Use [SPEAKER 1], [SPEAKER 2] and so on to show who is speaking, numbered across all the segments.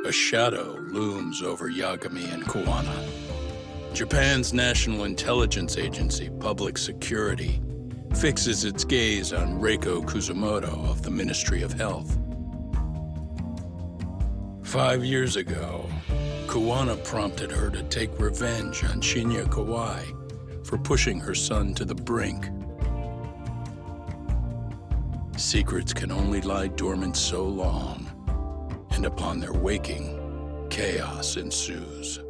[SPEAKER 1] A shadow looms over Yagami and Kiwami. Japan's National Intelligence Agency, Public Security, fixes its gaze on Reiko Kuzumoto of the Ministry of Health. 5 years ago, Kiwami prompted her to take revenge on Shinya Kawai for pushing her son to the brink. Secrets can only lie dormant so long, and upon their waking, chaos ensues.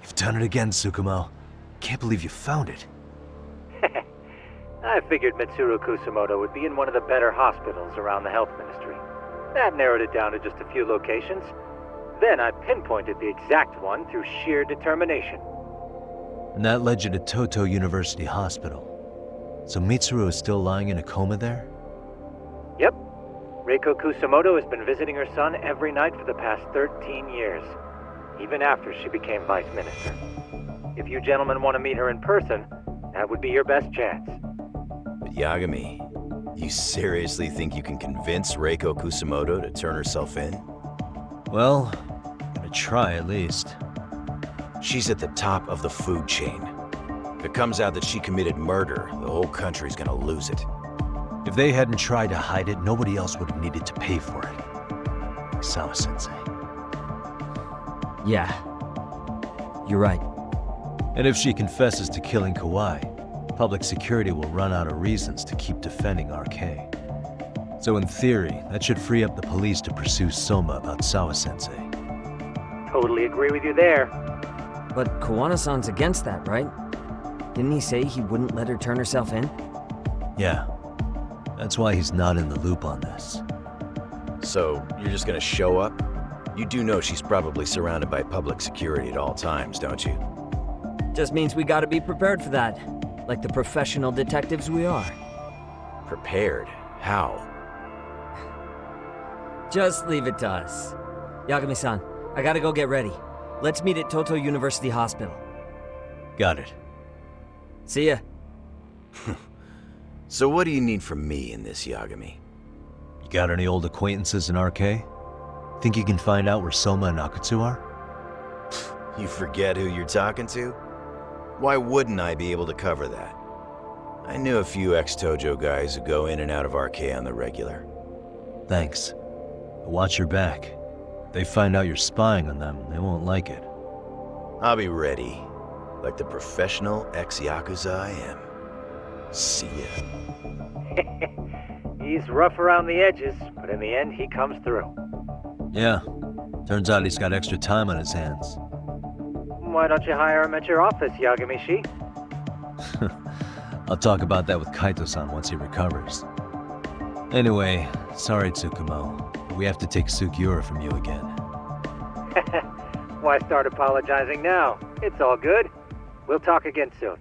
[SPEAKER 2] You've done it again, Tsukumo. Can't believe you found it.
[SPEAKER 3] I figured Mitsuru Kusumoto would be in one of the better hospitals around the health ministry. That narrowed it down to just a few locations. Then I pinpointed the exact one through sheer determination.
[SPEAKER 2] And that led you to Toto University Hospital. So Mitsuru is still lying in a coma there?
[SPEAKER 3] Yep. Reiko Kusumoto has been visiting her son every night for the past 13 years. Even after she became vice minister. If you gentlemen want to meet her in person, that would be your best chance.
[SPEAKER 4] But Yagami, you seriously think you can convince Reiko Kusumoto to turn herself in?
[SPEAKER 2] Well, I'm gonna try at least.
[SPEAKER 4] She's at the top of the food chain. If it comes out that she committed murder, the whole country's gonna lose it.
[SPEAKER 2] If they hadn't tried to hide it, nobody else would have needed to pay for it. Like Sawa-sensei.
[SPEAKER 5] Yeah. You're right.
[SPEAKER 2] And if she confesses to killing Kawai, public security will run out of reasons to keep defending RK. So in theory, that should free up the police to pursue Soma about Sawa-sensei.
[SPEAKER 3] Totally agree with you there.
[SPEAKER 5] But Kiwami-san's against that, right? Didn't he say he wouldn't let her turn herself in?
[SPEAKER 2] Yeah. That's why he's not in the loop on this.
[SPEAKER 4] So, you're just gonna show up? You do know she's probably surrounded by public security at all times, don't you?
[SPEAKER 5] Just means we gotta be prepared for that. Like the professional detectives we are.
[SPEAKER 4] Prepared? How?
[SPEAKER 5] Just leave it to us. Yagami-san, I gotta go get ready. Let's meet at Toto University Hospital.
[SPEAKER 2] Got it.
[SPEAKER 5] See ya.
[SPEAKER 4] So what do you need from me in this, Yagami?
[SPEAKER 2] You got any old acquaintances in RK? Think you can find out where Soma and Akutsu are?
[SPEAKER 4] You forget who you're talking to? Why wouldn't I be able to cover that? I knew a few ex-Tojo guys who go in and out of RK on the regular.
[SPEAKER 2] Thanks. But watch your back. If they find out you're spying on them, they won't like it.
[SPEAKER 4] I'll be ready, like the professional ex-Yakuza I am. See ya.
[SPEAKER 3] He's rough around the edges, but in the end he comes through.
[SPEAKER 2] Yeah. Turns out he's got extra time on his hands.
[SPEAKER 3] Why don't you hire him at your office, Yagami-shi?
[SPEAKER 2] I'll talk about that with Kaito-san once he recovers. Anyway, sorry Tsukumo, but we have to take Sukiura from you again.
[SPEAKER 3] Why start apologizing now? It's all good. We'll talk again soon.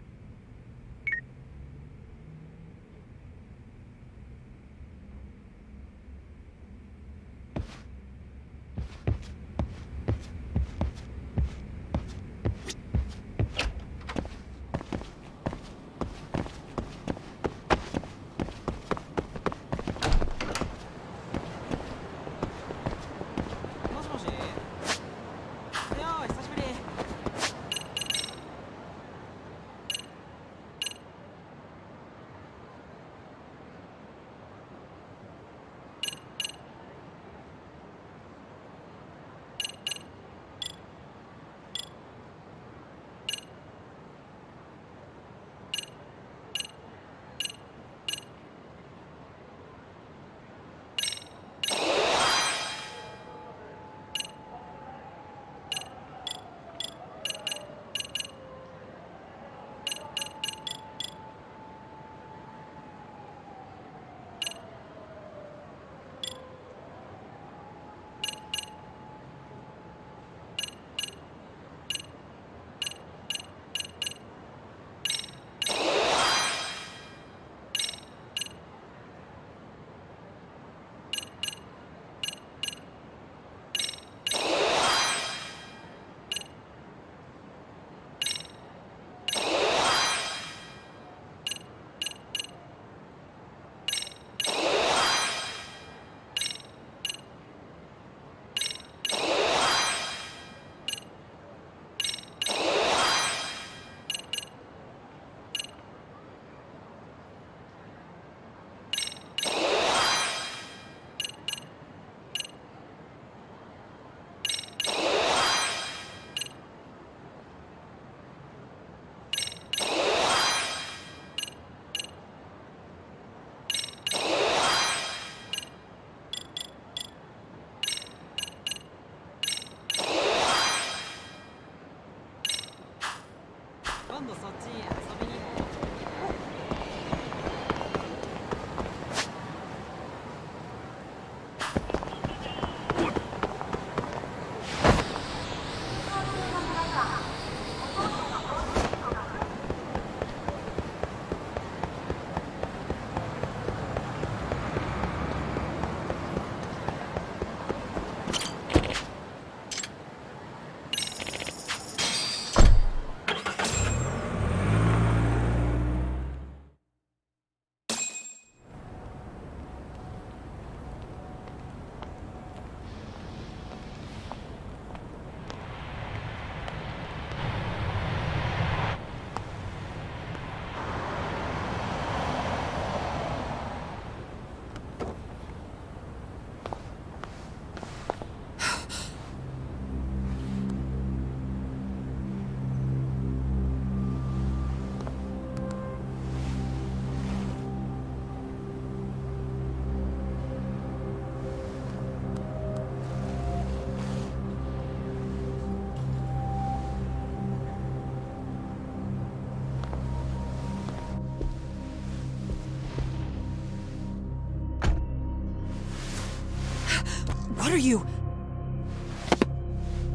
[SPEAKER 5] What are you...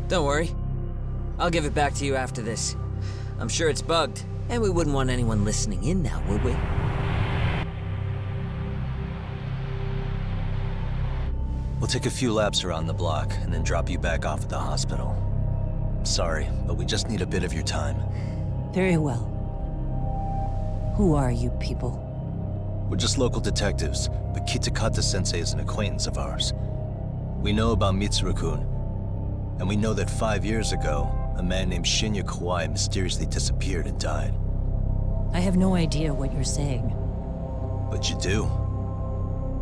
[SPEAKER 5] Don't worry. I'll give it back to you after this. I'm sure it's bugged, and we wouldn't want anyone listening in now, would we?
[SPEAKER 2] We'll take a few laps around the block and then drop you back off at the hospital. Sorry, but we just need a bit of your time.
[SPEAKER 6] Very well. Who are you people?
[SPEAKER 2] We're just local detectives, but Kitakata-sensei is an acquaintance of ours. We know about Mitsuru-kun, and we know that 5 years ago, a man named Shinya Kawai mysteriously disappeared and died.
[SPEAKER 6] I have no idea what you're saying.
[SPEAKER 2] But you do.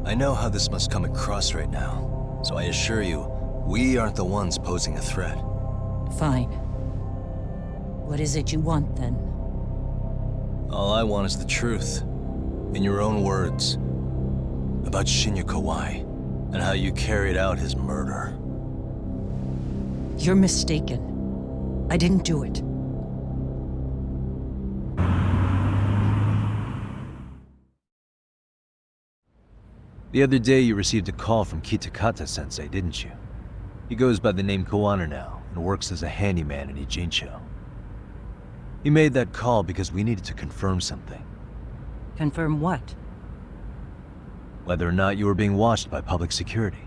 [SPEAKER 2] I know how this must come across right now, so I assure you, we aren't the ones posing a threat.
[SPEAKER 6] Fine. What is it you want, then?
[SPEAKER 2] All I want is the truth. In your own words. About Shinya Kawai, and how you carried out his murder.
[SPEAKER 6] You're mistaken. I didn't do it.
[SPEAKER 2] The other day you received a call from Kitakata-sensei, didn't you? He goes by the name Kiwami now, and works as a handyman in Ijincho. He made that call because we needed to confirm something.
[SPEAKER 6] Confirm what?
[SPEAKER 2] Whether or not you were being watched by public security.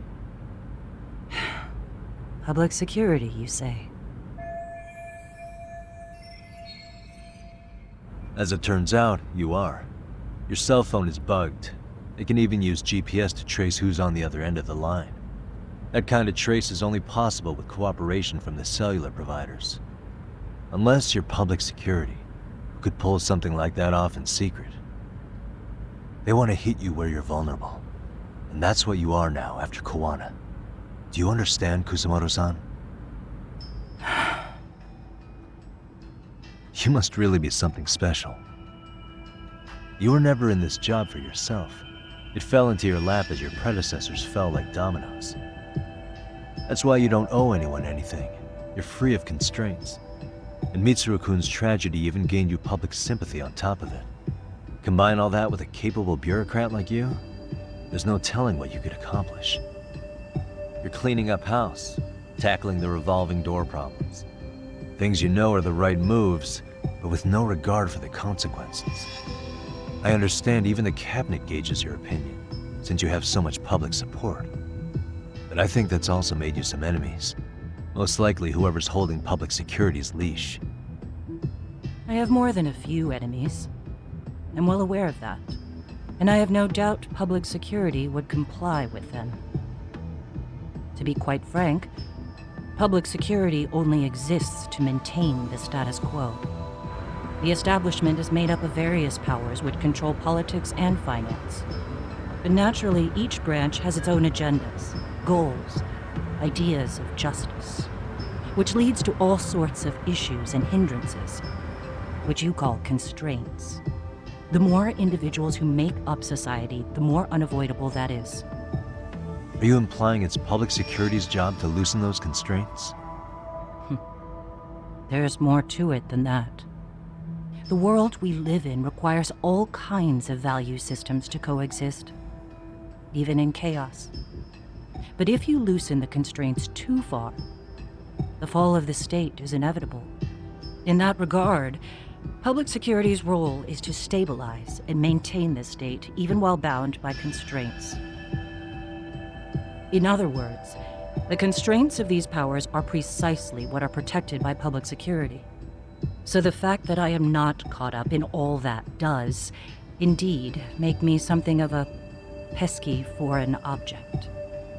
[SPEAKER 6] Public security, you say?
[SPEAKER 2] As it turns out, you are. Your cell phone is bugged. It can even use GPS to trace who's on the other end of the line. That kind of trace is only possible with cooperation from the cellular providers. Unless you're public security, who could pull something like that off in secret. They want to hit you where you're vulnerable. And that's what you are now after Kiwami. Do you understand, Kusamoto-san? You must really be something special. You were never in this job for yourself. It fell into your lap as your predecessors fell like dominoes. That's why you don't owe anyone anything. You're free of constraints. And Mitsuru-kun's tragedy even gained you public sympathy on top of it. Combine all that with a capable bureaucrat like you, there's no telling what you could accomplish. You're cleaning up house, tackling the revolving door problems. Things you know are the right moves, but with no regard for the consequences. I understand even the cabinet gauges your opinion, since you have so much public support. But I think that's also made you some enemies. Most likely whoever's holding public security's leash.
[SPEAKER 6] I have more than a few enemies. I'm well aware of that. And I have no doubt public security would comply with them. To be quite frank, public security only exists to maintain the status quo. The establishment is made up of various powers which control politics and finance. But naturally, each branch has its own agendas, goals, ideas of justice, which leads to all sorts of issues and hindrances, which you call constraints. The more individuals who make up society, the more unavoidable that is.
[SPEAKER 2] Are you implying it's public security's job to loosen those constraints?
[SPEAKER 6] There's more to it than that. The world we live in requires all kinds of value systems to coexist, even in chaos. But if you loosen the constraints too far, the fall of the state is inevitable. In that regard, public security's role is to stabilize and maintain the state, even while bound by constraints. In other words, the constraints of these powers are precisely what are protected by public security. So the fact that I am not caught up in all that does, indeed, make me something of a pesky foreign object.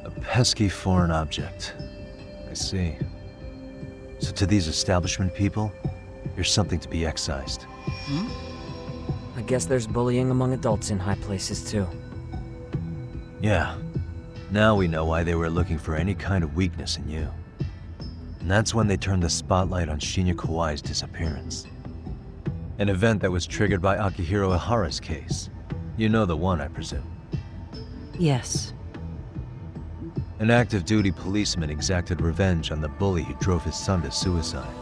[SPEAKER 2] A pesky foreign object. I see. So to these establishment people, you're something to be excised.
[SPEAKER 5] I guess there's bullying among adults in high places, too.
[SPEAKER 2] Yeah. Now we know why they were looking for any kind of weakness in you. And that's when they turned the spotlight on Shinya Kawai's disappearance. An event that was triggered by Akihiro Ihara's case. You know the one, I presume.
[SPEAKER 6] Yes.
[SPEAKER 2] An active duty policeman exacted revenge on the bully who drove his son to suicide.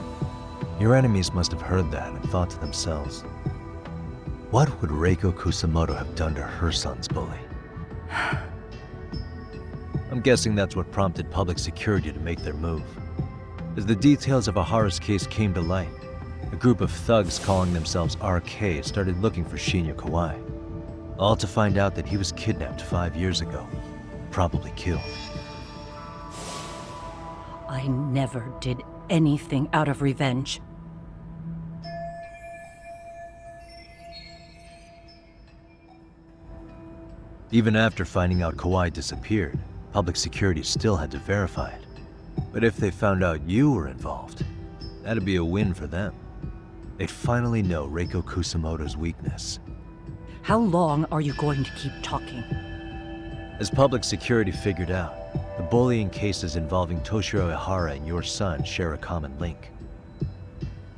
[SPEAKER 2] Your enemies must have heard that and thought to themselves, what would Reiko Kusamoto have done to her son's bully? I'm guessing that's what prompted public security to make their move. As the details of Ahara's case came to light, a group of thugs calling themselves RK started looking for Shinya Kawai, all to find out that he was kidnapped 5 years ago, probably killed.
[SPEAKER 6] I never did anything out of revenge.
[SPEAKER 2] Even after finding out Kawai disappeared, public security still had to verify it. But if they found out you were involved, that'd be a win for them. They'd finally know Reiko Kusamoto's weakness.
[SPEAKER 6] How long are you going to keep talking?
[SPEAKER 2] As public security figured out, the bullying cases involving Toshiro Ihara and your son share a common link.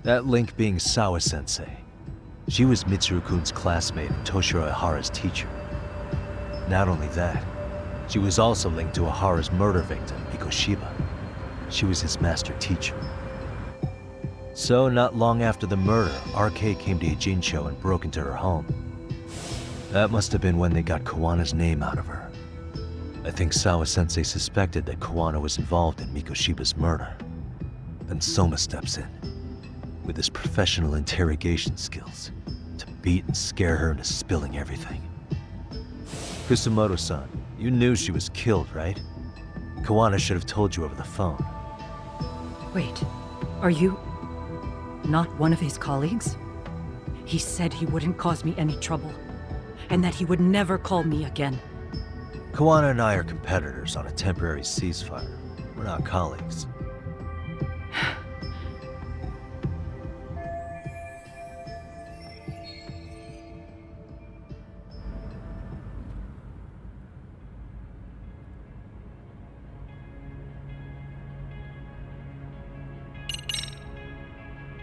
[SPEAKER 2] That link being Sawa-sensei. She was Mitsuru-kun's classmate and Toshiro Ihara's teacher. Not only that, she was also linked to Ihara's murder victim, Mikoshiba. She was his master teacher. So, not long after the murder, RK came to Ijincho and broke into her home. That must have been when they got Kawana's name out of her. I think Sawa-sensei suspected that Kawana was involved in Mikoshiba's murder. Then Soma steps in, with his professional interrogation skills, to beat and scare her into spilling everything. Kusamoto-san, you knew she was killed, right? Kawana should have told you over the phone.
[SPEAKER 6] Wait, are you not one of his colleagues? He said he wouldn't cause me any trouble, and that he would never call me again.
[SPEAKER 2] Kawana and I are competitors on a temporary ceasefire. We're not colleagues.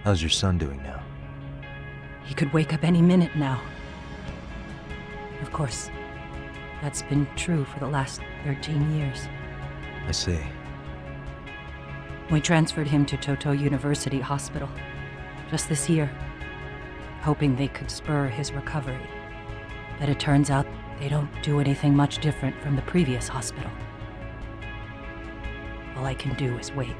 [SPEAKER 2] How's your son doing now?
[SPEAKER 6] He could wake up any minute now. Of course, that's been true for the last 13 years.
[SPEAKER 2] I see.
[SPEAKER 6] We transferred him to Toto University Hospital just this year, hoping they could spur his recovery. But it turns out they don't do anything much different from the previous hospital. All I can do is wait.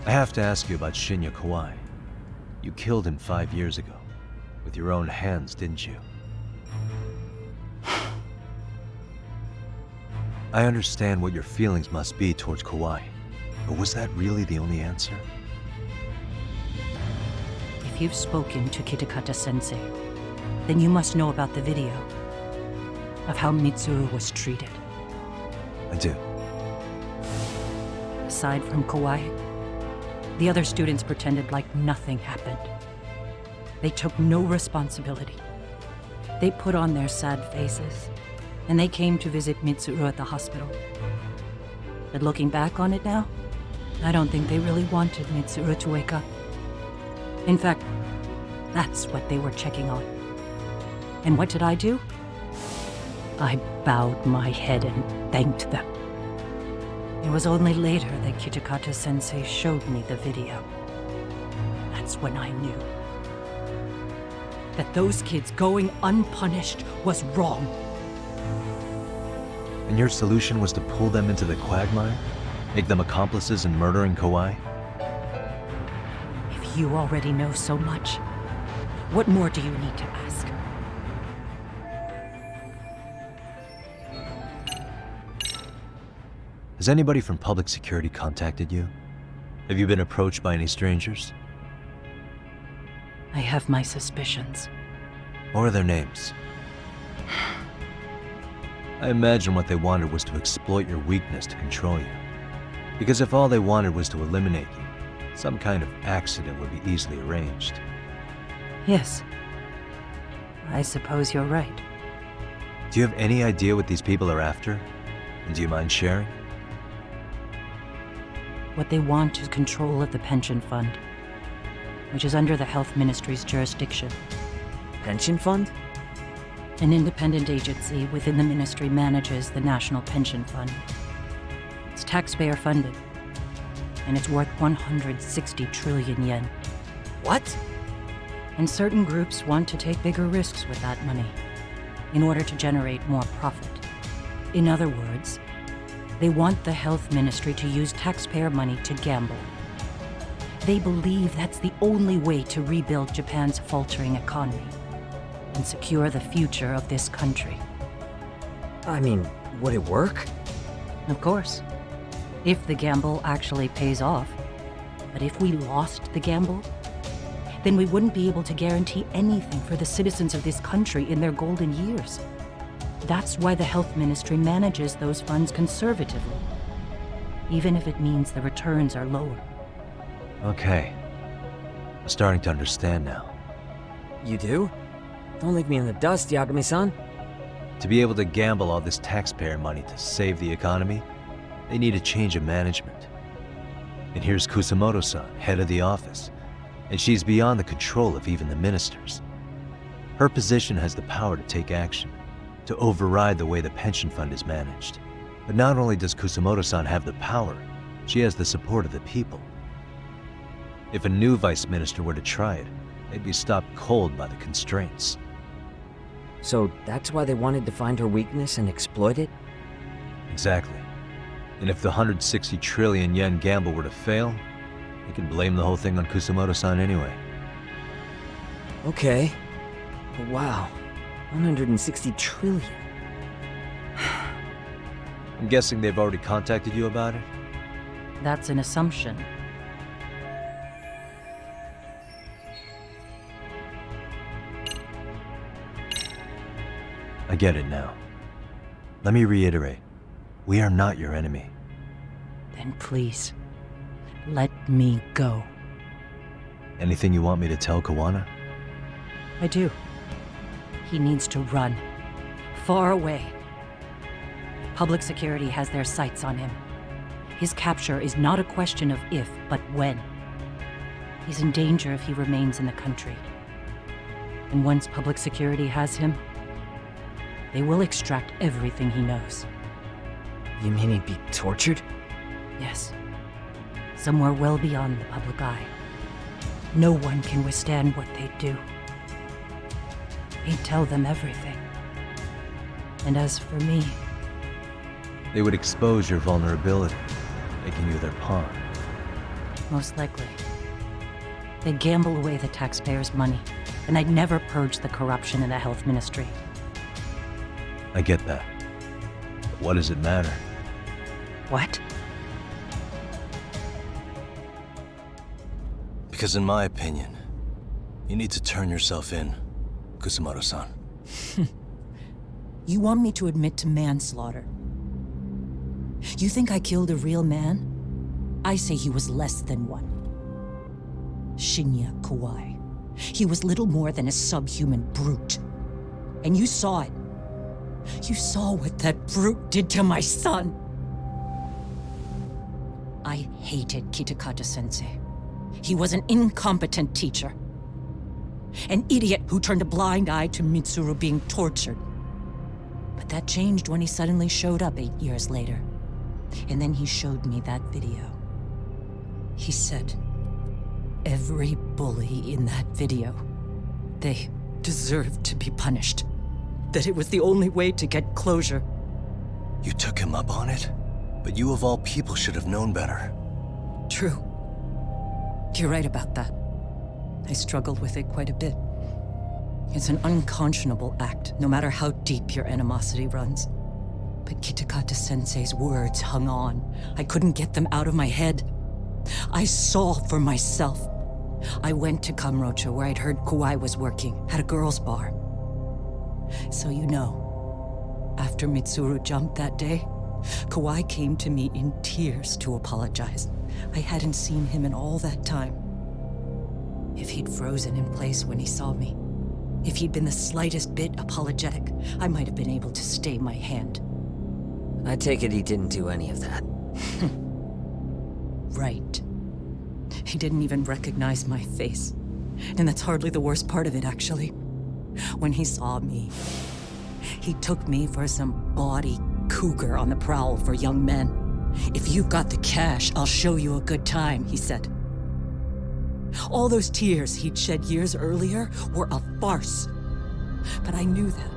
[SPEAKER 2] I have to ask you about Shinya Kawai. You killed him 5 years ago. With your own hands, didn't you? I understand what your feelings must be towards Kawai, but was that really the only answer?
[SPEAKER 6] If you've spoken to Kitakata-sensei, then you must know about the video of how Mitsuru was treated.
[SPEAKER 2] I do.
[SPEAKER 6] Aside from Kawai, the other students pretended like nothing happened. They took no responsibility. They put on their sad faces, and they came to visit Mitsuru at the hospital. But looking back on it now, I don't think they really wanted Mitsuru to wake up. In fact, that's what they were checking on. And what did I do? I bowed my head and thanked them. It was only later that Kitakata-sensei showed me the video. That's when I knew that those kids going unpunished was wrong.
[SPEAKER 2] And your solution was to pull them into the quagmire? Make them accomplices in murdering Kawai?
[SPEAKER 6] If you already know so much, what more do you need to ask?
[SPEAKER 2] Has anybody from public security contacted you? Have you been approached by any strangers?
[SPEAKER 6] I have my suspicions.
[SPEAKER 2] What are their names? I imagine what they wanted was to exploit your weakness to control you. Because if all they wanted was to eliminate you, some kind of accident would be easily arranged.
[SPEAKER 6] Yes. I suppose you're right.
[SPEAKER 2] Do you have any idea what these people are after? And do you mind sharing?
[SPEAKER 6] What they want is control of the pension fund, which is under the Health Ministry's jurisdiction.
[SPEAKER 5] Pension fund?
[SPEAKER 6] An independent agency within the ministry manages the National Pension Fund. It's taxpayer funded, and it's worth 160 trillion yen.
[SPEAKER 5] What?
[SPEAKER 6] And certain groups want to take bigger risks with that money in order to generate more profit. In other words, they want the health ministry to use taxpayer money to gamble. They believe that's the only way to rebuild Japan's faltering economy and secure the future of this country.
[SPEAKER 5] I mean, would it work?
[SPEAKER 6] Of course, if the gamble actually pays off. But if we lost the gamble, then we wouldn't be able to guarantee anything for the citizens of this country in their golden years. That's why the health ministry manages those funds conservatively, even if it means the returns are lower.
[SPEAKER 2] Okay. I'm starting to understand now.
[SPEAKER 5] You do? Don't leave me in the dust, Yagami-san.
[SPEAKER 2] To be able to gamble all this taxpayer money to save the economy, they need a change of management. And here's Kusamoto-san, head of the office, and she's beyond the control of even the ministers. Her position has the power to take action, to override the way the pension fund is managed. But not only does Kusamoto-san have the power, she has the support of the people. If a new vice minister were to try it, they'd be stopped cold by the constraints.
[SPEAKER 5] So that's why they wanted to find her weakness and exploit it?
[SPEAKER 2] Exactly. And if the 160 trillion yen gamble were to fail, they could blame the whole thing on Kusamoto-san anyway.
[SPEAKER 5] Okay. But wow, 160 trillion.
[SPEAKER 2] I'm guessing they've already contacted you about it?
[SPEAKER 6] That's an assumption.
[SPEAKER 2] I get it now. Let me reiterate. We are not your enemy.
[SPEAKER 6] Then please, let me go.
[SPEAKER 2] Anything you want me to tell Kawana?
[SPEAKER 6] I do. He needs to run. Far away. Public security has their sights on him. His capture is not a question of if, but when. He's in danger if he remains in the country. And once public security has him, they will extract everything he knows.
[SPEAKER 5] You mean he'd be tortured?
[SPEAKER 6] Yes. Somewhere well beyond the public eye. No one can withstand what they do. He'd tell them everything. And as for me,
[SPEAKER 2] They would expose your vulnerability, making you their pawn.
[SPEAKER 6] most likely. They'd gamble away the taxpayers' money, and I'd never purge the corruption in the health ministry.
[SPEAKER 2] I get that. But what does it matter?
[SPEAKER 6] What?
[SPEAKER 2] Because in my opinion, you need to turn yourself in, Kusamoto-san.
[SPEAKER 6] You want me to admit to manslaughter? You think I killed a real man? I say he was less than one. Shinya Kawai. He was little more than a subhuman brute. And you saw it. You saw what that brute did to my son. I hated Kitakata-sensei. He was an incompetent teacher. An idiot who turned a blind eye to Mitsuru being tortured. But that changed when he suddenly showed up 8 years later. And then he showed me that video. He said, every bully in that video, they deserved to be punished. That it was the only way to get closure.
[SPEAKER 2] You took him up on it? But you of all people should have known better.
[SPEAKER 6] True. You're right about that. I struggled with it quite a bit. It's an unconscionable act, no matter how deep your animosity runs. But Kitakata-sensei's words hung on. I couldn't get them out of my head. I saw for myself. I went to Kamurocho, where I'd heard Kawai was working, at a girls' bar. So you know, after Mitsuru jumped that day, Kawai came to me in tears to apologize. I hadn't seen him in all that time. If he'd frozen in place when he saw me, if he'd been the slightest bit apologetic, I might have been able to stay my hand.
[SPEAKER 5] I take it he didn't do any of that.
[SPEAKER 6] Right. He didn't even recognize my face. And that's hardly the worst part of it, actually. When he saw me, he took me for some bawdy cougar on the prowl for young men. If you've got the cash, I'll show you a good time, he said.
[SPEAKER 7] All those tears he'd shed years earlier were a farce. But I knew that.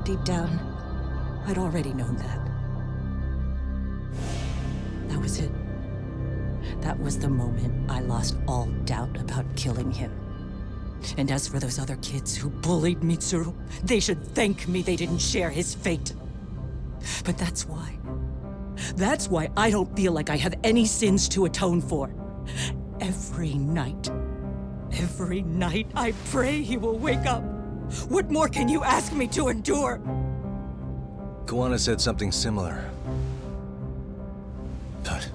[SPEAKER 7] Deep down, I'd already known that. That was it. That was the moment I lost all doubt about killing him. And as for those other kids who bullied Mitsuru, they should thank me they didn't share his fate. But that's why. That's why I don't feel like I have any sins to atone for. Every night I pray he will wake up. What more can you ask me to endure?
[SPEAKER 2] Kawana said something similar. But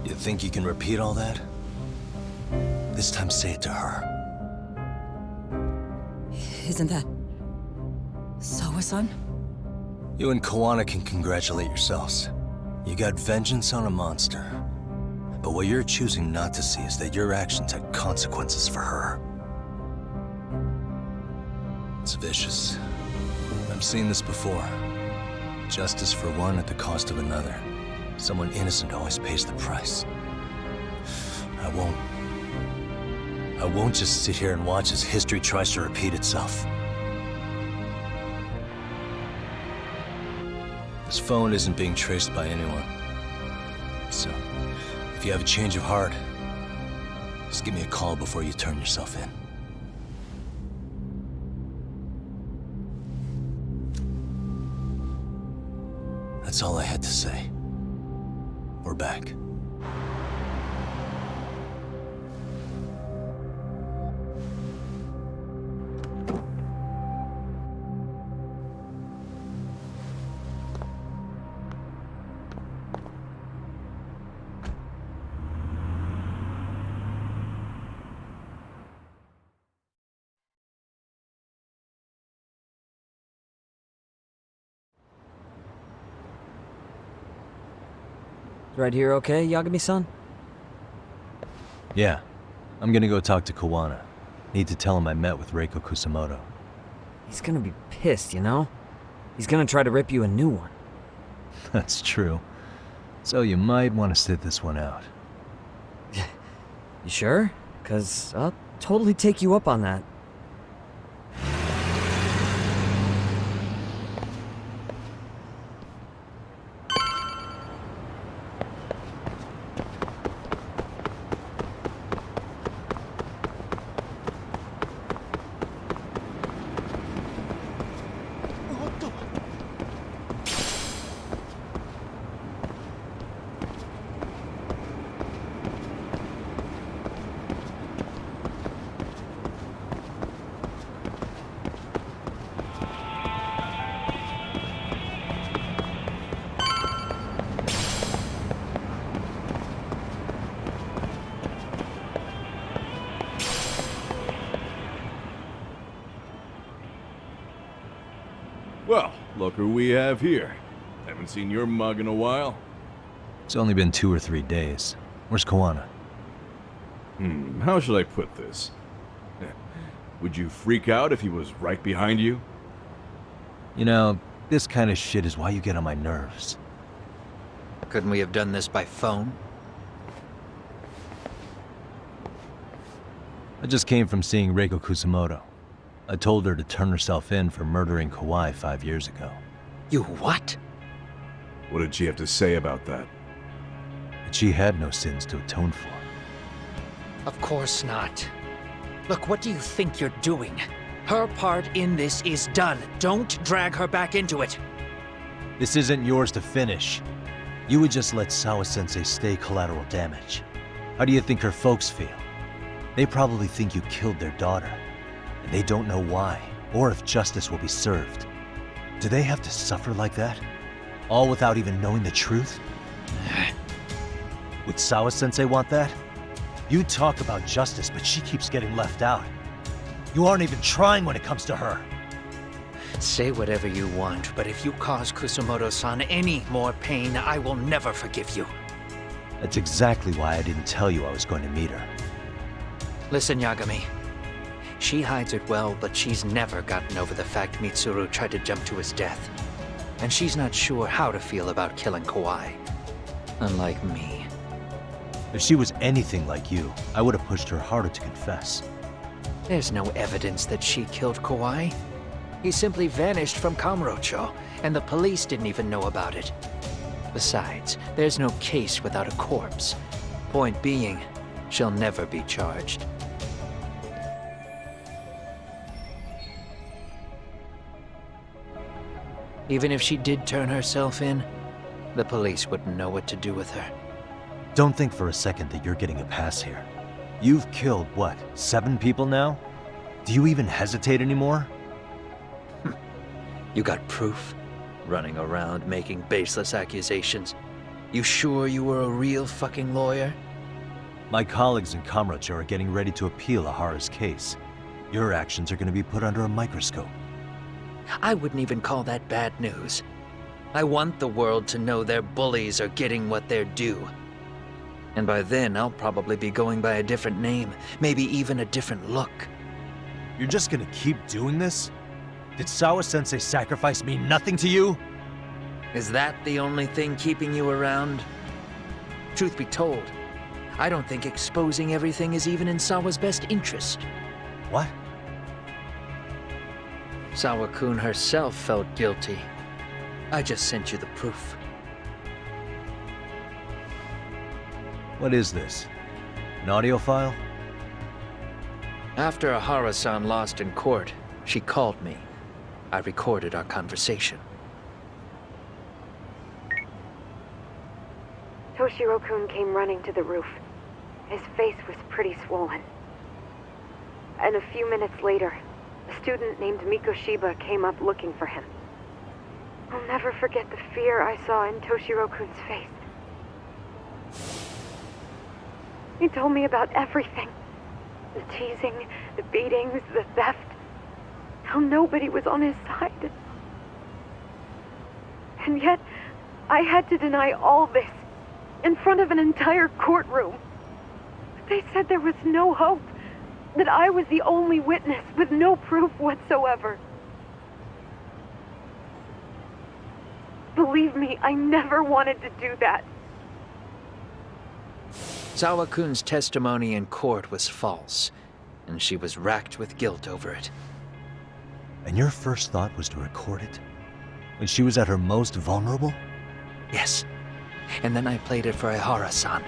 [SPEAKER 2] you think you can repeat all that? This time say it to her.
[SPEAKER 7] Isn't that... Sawa-san?
[SPEAKER 2] You and Kawana can congratulate yourselves. You got vengeance on a monster. But what you're choosing not to see is that your actions had consequences for her. It's vicious. I've seen this before. Justice for one at the cost of another. Someone innocent always pays the price. I won't just sit here and watch as history tries to repeat itself. This phone isn't being traced by anyone. So, if you have a change of heart, just give me a call before you turn yourself in. That's all I had to say. We're back.
[SPEAKER 5] Right here okay, Yagami-san?
[SPEAKER 2] Yeah. I'm gonna go talk to Kawana. Need to tell him I met with Reiko Kusamoto.
[SPEAKER 5] He's gonna be pissed, you know? He's gonna try to rip you a new one.
[SPEAKER 2] That's true. So you might want to sit this one out.
[SPEAKER 5] You sure? 'Cause I'll totally take you up on that.
[SPEAKER 8] Well, look who we have here. Haven't seen your mug in a while.
[SPEAKER 2] It's only been 2 or 3 days. Where's Kawana?
[SPEAKER 8] How should I put this? Would you freak out if he was right behind you?
[SPEAKER 2] You know, this kind of shit is why you get on my nerves.
[SPEAKER 9] Couldn't we have done this by phone?
[SPEAKER 2] I just came from seeing Reiko Kusamoto. I told her to turn herself in for murdering Kawai 5 years ago.
[SPEAKER 9] You what?
[SPEAKER 8] What did she have to say about that?
[SPEAKER 2] But she had no sins to atone for.
[SPEAKER 9] Of course not. Look, what do you think you're doing? Her part in this is done. Don't drag her back into it.
[SPEAKER 2] This isn't yours to finish. You would just let Sawa-sensei stay collateral damage. How do you think her folks feel? They probably think you killed their daughter. And they don't know why, or if justice will be served. Do they have to suffer like that? All without even knowing the truth? Would Sawa-sensei want that? You talk about justice, but she keeps getting left out. You aren't even trying when it comes to her.
[SPEAKER 9] Say whatever you want, but if you cause Kusamoto-san any more pain, I will never forgive you.
[SPEAKER 2] That's exactly why I didn't tell you I was going to meet her.
[SPEAKER 9] Listen, Yagami. She hides it well, but she's never gotten over the fact Mitsuru tried to jump to his death. And she's not sure how to feel about killing Kawai. Unlike me.
[SPEAKER 2] If she was anything like you, I would have pushed her harder to confess.
[SPEAKER 9] There's no evidence that she killed Kiwami. He simply vanished from Kamurocho, and the police didn't even know about it. Besides, there's no case without a corpse. Point being, she'll never be charged. Even if she did turn herself in, the police wouldn't know what to do with her.
[SPEAKER 2] Don't think for a second that you're getting a pass here. You've killed, what, 7 people now? Do you even hesitate anymore?
[SPEAKER 9] You got proof? Running around making baseless accusations. You sure you were a real fucking lawyer?
[SPEAKER 2] My colleagues in Kamurocho are getting ready to appeal Ahara's case. Your actions are going to be put under a microscope.
[SPEAKER 9] I wouldn't even call that bad news. I want the world to know their bullies are getting what they're due. And by then, I'll probably be going by a different name, maybe even a different look.
[SPEAKER 2] You're just gonna keep doing this? Did Sawa-sensei sacrifice mean nothing to you?
[SPEAKER 9] Is that the only thing keeping you around? Truth be told, I don't think exposing everything is even in Sawa's best interest.
[SPEAKER 2] What?
[SPEAKER 9] Sawa-kun herself felt guilty. I just sent you the proof.
[SPEAKER 2] What is this? An audio file?
[SPEAKER 9] After Ahara-san lost in court, she called me. I recorded our conversation.
[SPEAKER 10] Toshiro-kun came running to the roof. His face was pretty swollen. And a few minutes later, a student named Mikoshiba came up looking for him. I'll never forget the fear I saw in Toshiro-kun's face. He told me about everything. The teasing, the beatings, the theft. How nobody was on his side. And yet, I had to deny all this in front of an entire courtroom. They said there was no hope, that I was the only witness with no proof whatsoever. Believe me, I never wanted to do that.
[SPEAKER 9] Sawa-kun's testimony in court was false, and she was racked with guilt over it.
[SPEAKER 2] And your first thought was to record it? When she was at her most vulnerable?
[SPEAKER 9] Yes. And then I played it for Ahara-san.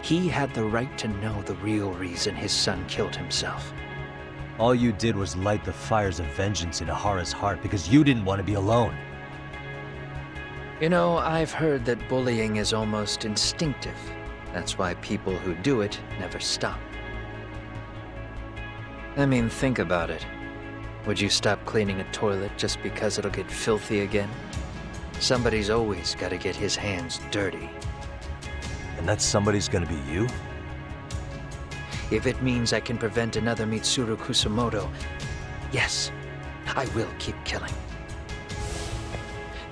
[SPEAKER 9] He had the right to know the real reason his son killed himself.
[SPEAKER 2] All you did was light the fires of vengeance in Ahara's heart because you didn't want to be alone.
[SPEAKER 9] You know, I've heard that bullying is almost instinctive. That's why people who do it never stop. I mean, think about it. Would you stop cleaning a toilet just because it'll get filthy again? Somebody's always got to get his hands dirty.
[SPEAKER 2] And that somebody's gonna be you?
[SPEAKER 9] If it means I can prevent another Mitsuru Kusamoto, yes, I will keep killing.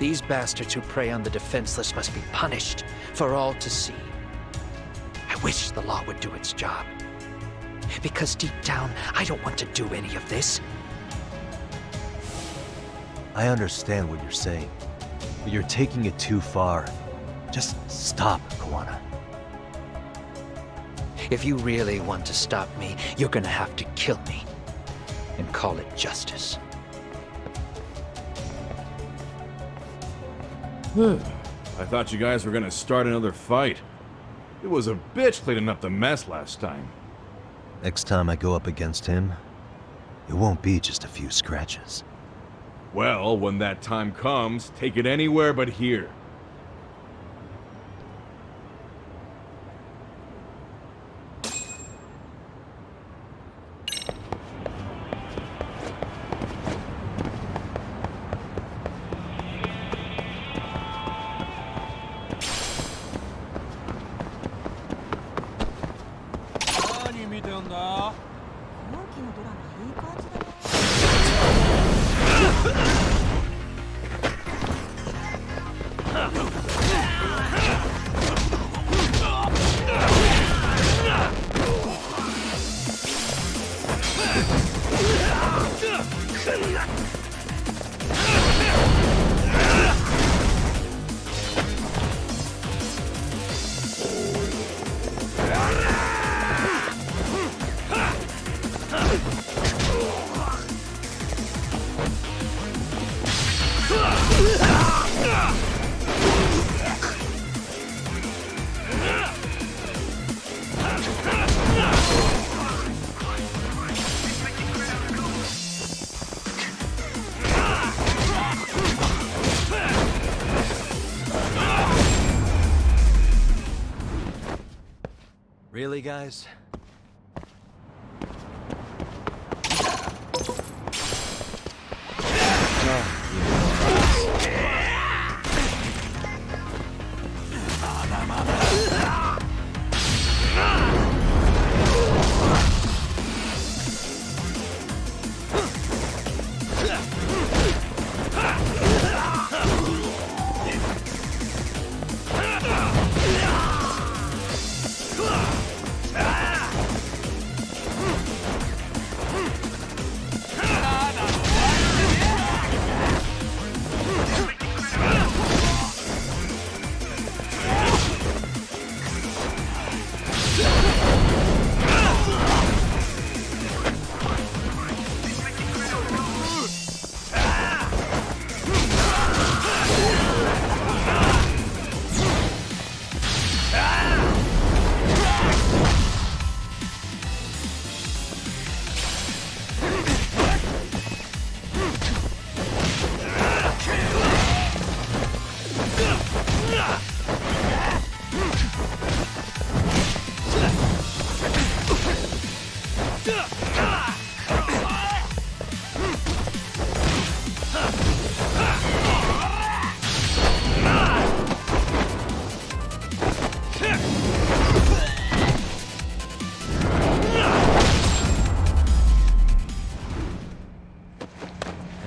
[SPEAKER 9] These bastards who prey on the defenseless must be punished for all to see. I wish the law would do its job. Because deep down, I don't want to do any of this.
[SPEAKER 2] I understand what you're saying, but you're taking it too far. Just stop, Kawana.
[SPEAKER 9] If you really want to stop me, you're gonna have to kill me. And call it justice.
[SPEAKER 8] I thought you guys were gonna start another fight. It was a bitch cleaning up the mess last time.
[SPEAKER 2] Next time I go up against him, it won't be just a few scratches.
[SPEAKER 8] Well, when that time comes, take it anywhere but here.
[SPEAKER 2] Really, guys?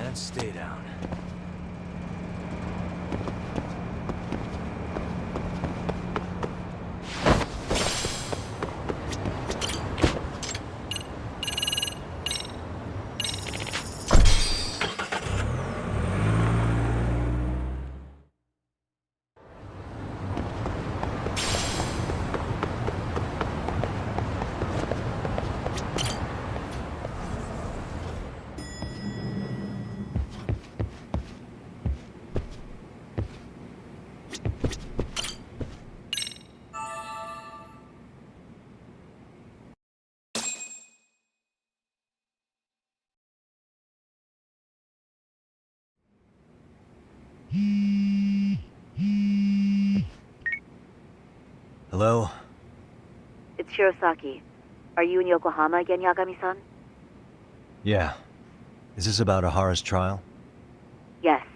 [SPEAKER 2] And stay down. Hello?
[SPEAKER 11] It's Shirosaki. Are you in Yokohama again, Yagami-san?
[SPEAKER 2] Yeah. Is this about Ahara's trial?
[SPEAKER 11] Yes.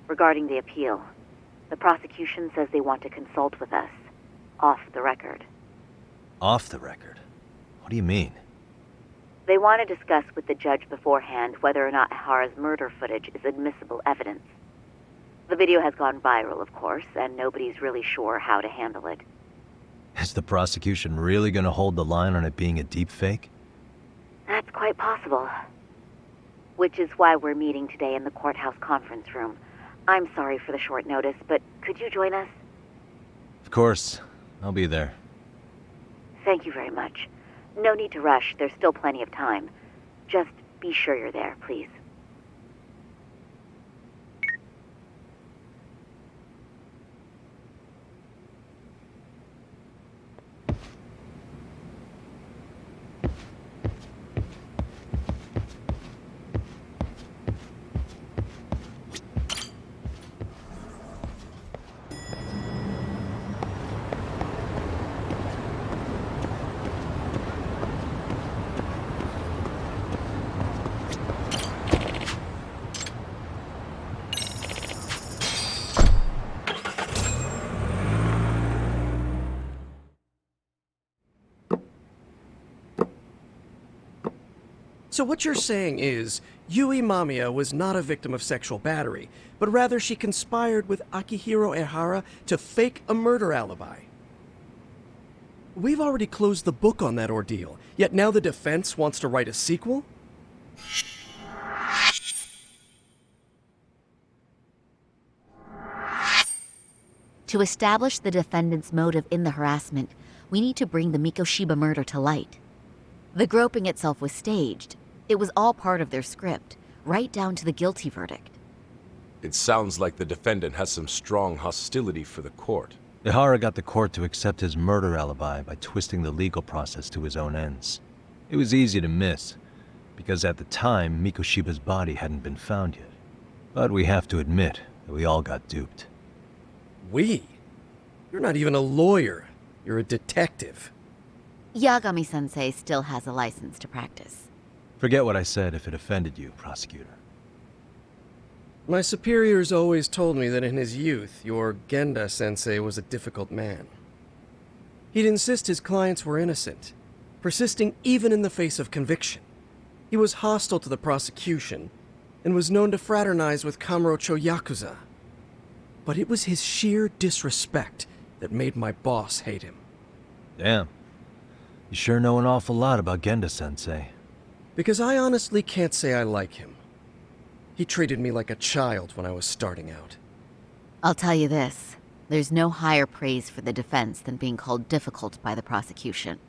[SPEAKER 11] Regarding the appeal. The prosecution says they want to consult with us. Off the record.
[SPEAKER 2] Off the record? What do you mean?
[SPEAKER 11] They want to discuss with the judge beforehand whether or not Ahara's murder footage is admissible evidence. The video has gone viral, of course, and nobody's really sure how to handle it.
[SPEAKER 2] Is the prosecution really gonna hold the line on it being a deepfake?
[SPEAKER 11] That's quite possible. Which is why we're meeting today in the courthouse conference room. I'm sorry for the short notice, but could you join us?
[SPEAKER 2] Of course. I'll be there.
[SPEAKER 11] Thank you very much. No need to rush, there's still plenty of time. Just be sure you're there, please.
[SPEAKER 12] So what you're saying is, Yui Mamiya was not a victim of sexual battery, but rather she conspired with Akihiro Ehara to fake a murder alibi. We've already closed the book on that ordeal, yet now the defense wants to write a sequel?
[SPEAKER 11] To establish the defendant's motive in the harassment, we need to bring the Mikoshiba murder to light. The groping itself was staged. It was all part of their script, right down to the guilty verdict.
[SPEAKER 13] It sounds like the defendant has some strong hostility for the court.
[SPEAKER 2] Ehara got the court to accept his murder alibi by twisting the legal process to his own ends. It was easy to miss, because at the time, Mikoshiba's body hadn't been found yet. But we have to admit that we all got duped.
[SPEAKER 12] We? You're not even a lawyer. You're a detective.
[SPEAKER 11] Yagami-sensei still has a license to practice.
[SPEAKER 2] Forget what I said if it offended you, prosecutor.
[SPEAKER 12] My superiors always told me that in his youth, your Genda-sensei was a difficult man. He'd insist his clients were innocent, persisting even in the face of conviction. He was hostile to the prosecution, and was known to fraternize with Kamurocho Yakuza. But it was his sheer disrespect that made my boss hate him.
[SPEAKER 2] Damn. You sure know an awful lot about Genda-sensei.
[SPEAKER 12] Because I honestly can't say I like him. He treated me like a child when I was starting out.
[SPEAKER 11] I'll tell you this. There's no higher praise for the defense than being called difficult by the prosecution.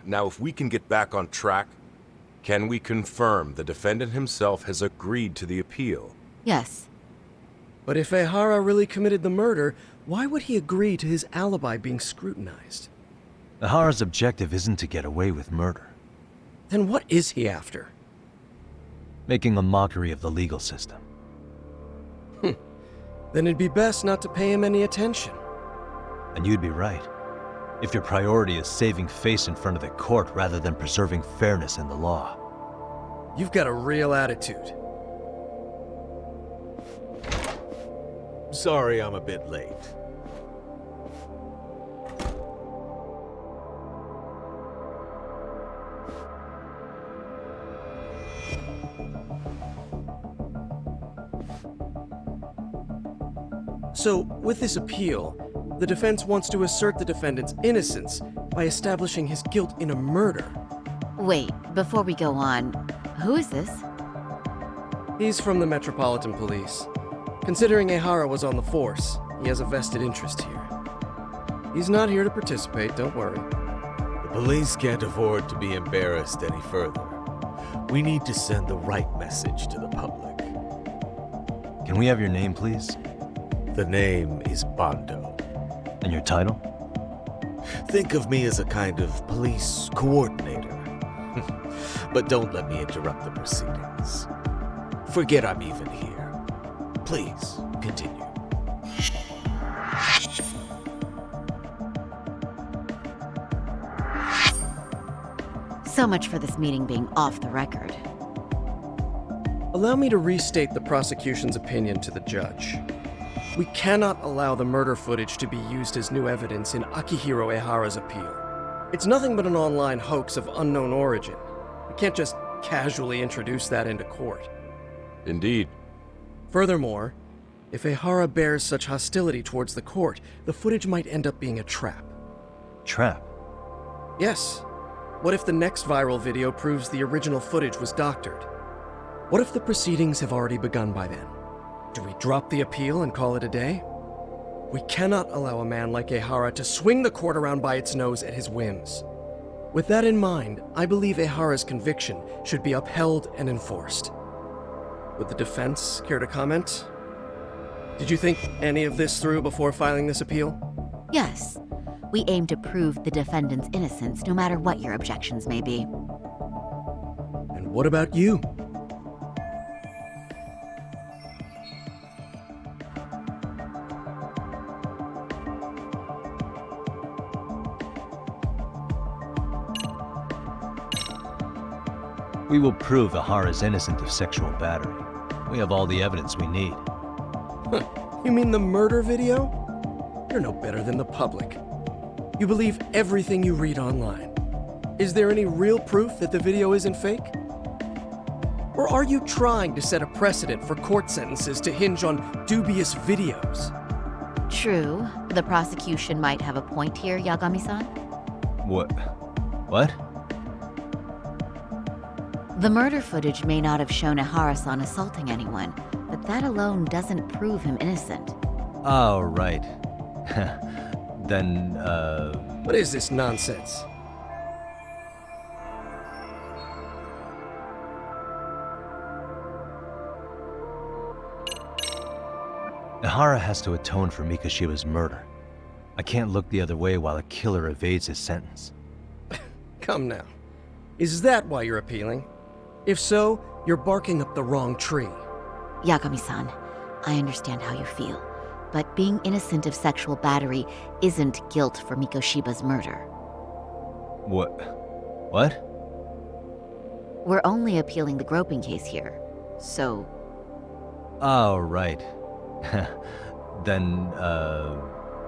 [SPEAKER 13] Now, if we can get back on track, can we confirm the defendant himself has agreed to the appeal?
[SPEAKER 11] Yes.
[SPEAKER 12] But if Ehara really committed the murder, why would he agree to his alibi being scrutinized?
[SPEAKER 2] Ehara's objective isn't to get away with murder.
[SPEAKER 12] Then what is he after?
[SPEAKER 2] Making a mockery of the legal system.
[SPEAKER 12] Then it'd be best not to pay him any attention.
[SPEAKER 2] And you'd be right. If your priority is saving face in front of the court rather than preserving fairness in the law.
[SPEAKER 12] You've got a real attitude.
[SPEAKER 14] Sorry I'm a bit late.
[SPEAKER 12] So, with this appeal, the defense wants to assert the defendant's innocence by establishing his guilt in a murder.
[SPEAKER 11] Wait, before we go on, who is this?
[SPEAKER 12] He's from the Metropolitan Police. Considering Ehara was on the force, he has a vested interest here. He's not here to participate, don't worry.
[SPEAKER 14] The police can't afford to be embarrassed any further. We need to send the right message to the public.
[SPEAKER 2] Can we have your name, please?
[SPEAKER 14] The name is Bando.
[SPEAKER 2] And your title?
[SPEAKER 14] Think of me as a kind of police coordinator. But don't let me interrupt the proceedings. Forget I'm even here. Please, continue.
[SPEAKER 11] So much for this meeting being off the record.
[SPEAKER 12] Allow me to restate the prosecution's opinion to the judge. We cannot allow the murder footage to be used as new evidence in Akihiro Ehara's appeal. It's nothing but an online hoax of unknown origin. We can't just casually introduce that into court.
[SPEAKER 13] Indeed.
[SPEAKER 12] Furthermore, if Ehara bears such hostility towards the court, the footage might end up being a trap.
[SPEAKER 2] Trap?
[SPEAKER 12] Yes. What if the next viral video proves the original footage was doctored? What if the proceedings have already begun by then? Do we drop the appeal and call it a day? We cannot allow a man like Ehara to swing the court around by its nose at his whims. With that in mind, I believe Ehara's conviction should be upheld and enforced. Would the defense care to comment? Did you think any of this through before filing this appeal?
[SPEAKER 11] Yes. We aim to prove the defendant's innocence no matter what your objections may be.
[SPEAKER 12] And what about you?
[SPEAKER 2] We will prove Ehara's innocent of sexual battery. We have all the evidence we need.
[SPEAKER 12] You mean the murder video? You're no better than the public. You believe everything you read online. Is there any real proof that the video isn't fake? Or are you trying to set a precedent for court sentences to hinge on dubious videos?
[SPEAKER 11] True. The prosecution might have a point here, Yagami-san.
[SPEAKER 2] What?
[SPEAKER 11] The murder footage may not have shown Ehara-san assaulting anyone, but that alone doesn't prove him innocent.
[SPEAKER 2] Oh, right. Then,
[SPEAKER 12] What is this nonsense?
[SPEAKER 2] Ehara has to atone for Mikoshiba's murder. I can't look the other way while a killer evades his sentence.
[SPEAKER 12] Come now. Is that why you're appealing? If so, you're barking up the wrong tree.
[SPEAKER 11] Yagami-san, I understand how you feel, but being innocent of sexual battery isn't guilt for Mikoshiba's murder.
[SPEAKER 2] What?
[SPEAKER 11] We're only appealing the groping case here, so...
[SPEAKER 2] Oh, right. Then,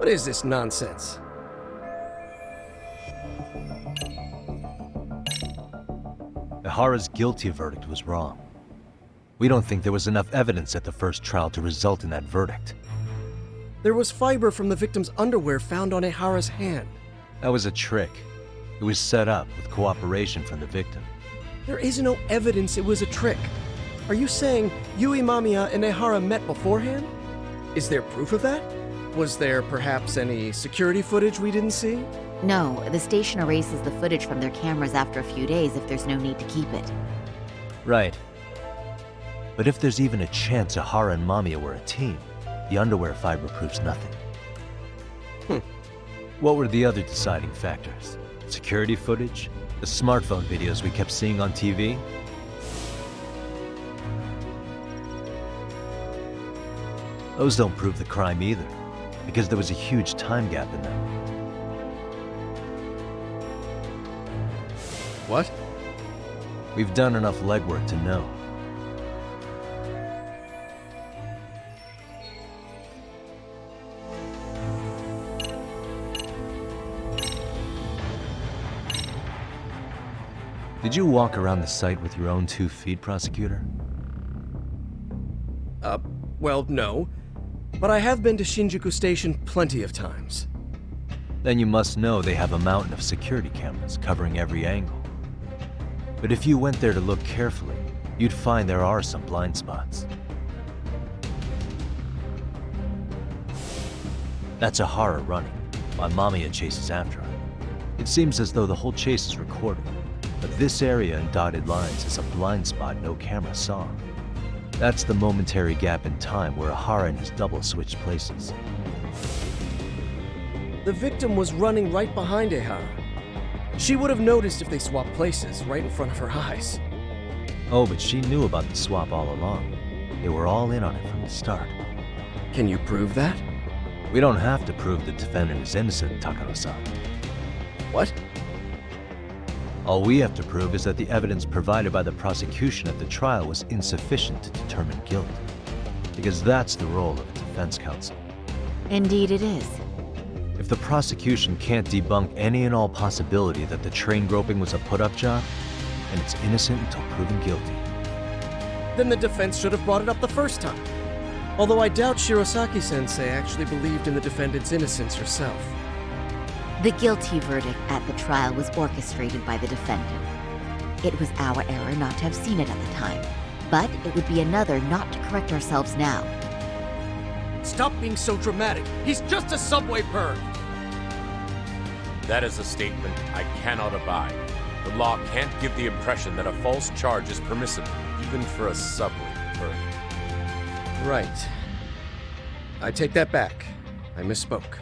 [SPEAKER 12] What is this nonsense?
[SPEAKER 2] Ihara's guilty verdict was wrong. We don't think there was enough evidence at the first trial to result in that verdict.
[SPEAKER 12] There was fiber from the victim's underwear found on Ihara's hand.
[SPEAKER 2] That was a trick. It was set up with cooperation from the victim.
[SPEAKER 12] There is no evidence it was a trick. Are you saying Yui Mamiya and Ihara met beforehand? Is there proof of that? Was there perhaps any security footage we didn't see?
[SPEAKER 11] No, the station erases the footage from their cameras after a few days if there's no need to keep it.
[SPEAKER 2] Right. But if there's even a chance Ihara and Mamiya were a team, the underwear fiber proves nothing. What were the other deciding factors? Security footage? The smartphone videos we kept seeing on TV? Those don't prove the crime either, because there was a huge time gap in them.
[SPEAKER 12] What?
[SPEAKER 2] We've done enough legwork to know. Did you walk around the site with your own 2 feet, prosecutor?
[SPEAKER 12] Well, no. But I have been to Shinjuku Station plenty of times.
[SPEAKER 2] Then you must know they have a mountain of security cameras covering every angle. But if you went there to look carefully, you'd find there are some blind spots. That's Ihara running, while Mamiya chases after her. It seems as though the whole chase is recorded, but this area in dotted lines is a blind spot no camera saw. That's the momentary gap in time where Ihara and his double switched places.
[SPEAKER 12] The victim was running right behind Ihara. She would have noticed if they swapped places right in front of her eyes.
[SPEAKER 2] Oh, but she knew about the swap all along. They were all in on it from the start.
[SPEAKER 12] Can you prove that?
[SPEAKER 2] We don't have to prove the defendant is innocent, Takano-san.
[SPEAKER 12] What?
[SPEAKER 2] All we have to prove is that the evidence provided by the prosecution at the trial was insufficient to determine guilt. Because that's the role of a defense counsel.
[SPEAKER 11] Indeed it is.
[SPEAKER 2] If the prosecution can't debunk any and all possibility that the train groping was a put-up job, then it's innocent until proven guilty.
[SPEAKER 12] Then the defense should have brought it up the first time. Although I doubt Shirosaki-sensei actually believed in the defendant's innocence herself.
[SPEAKER 11] The guilty verdict at the trial was orchestrated by the defendant. It was our error not to have seen it at the time, but it would be another not to correct ourselves now.
[SPEAKER 12] Stop being so dramatic. He's just a subway perv.
[SPEAKER 13] That is a statement I cannot abide. The law can't give the impression that a false charge is permissible, even for a subway perv.
[SPEAKER 12] Right. I take that back. I misspoke.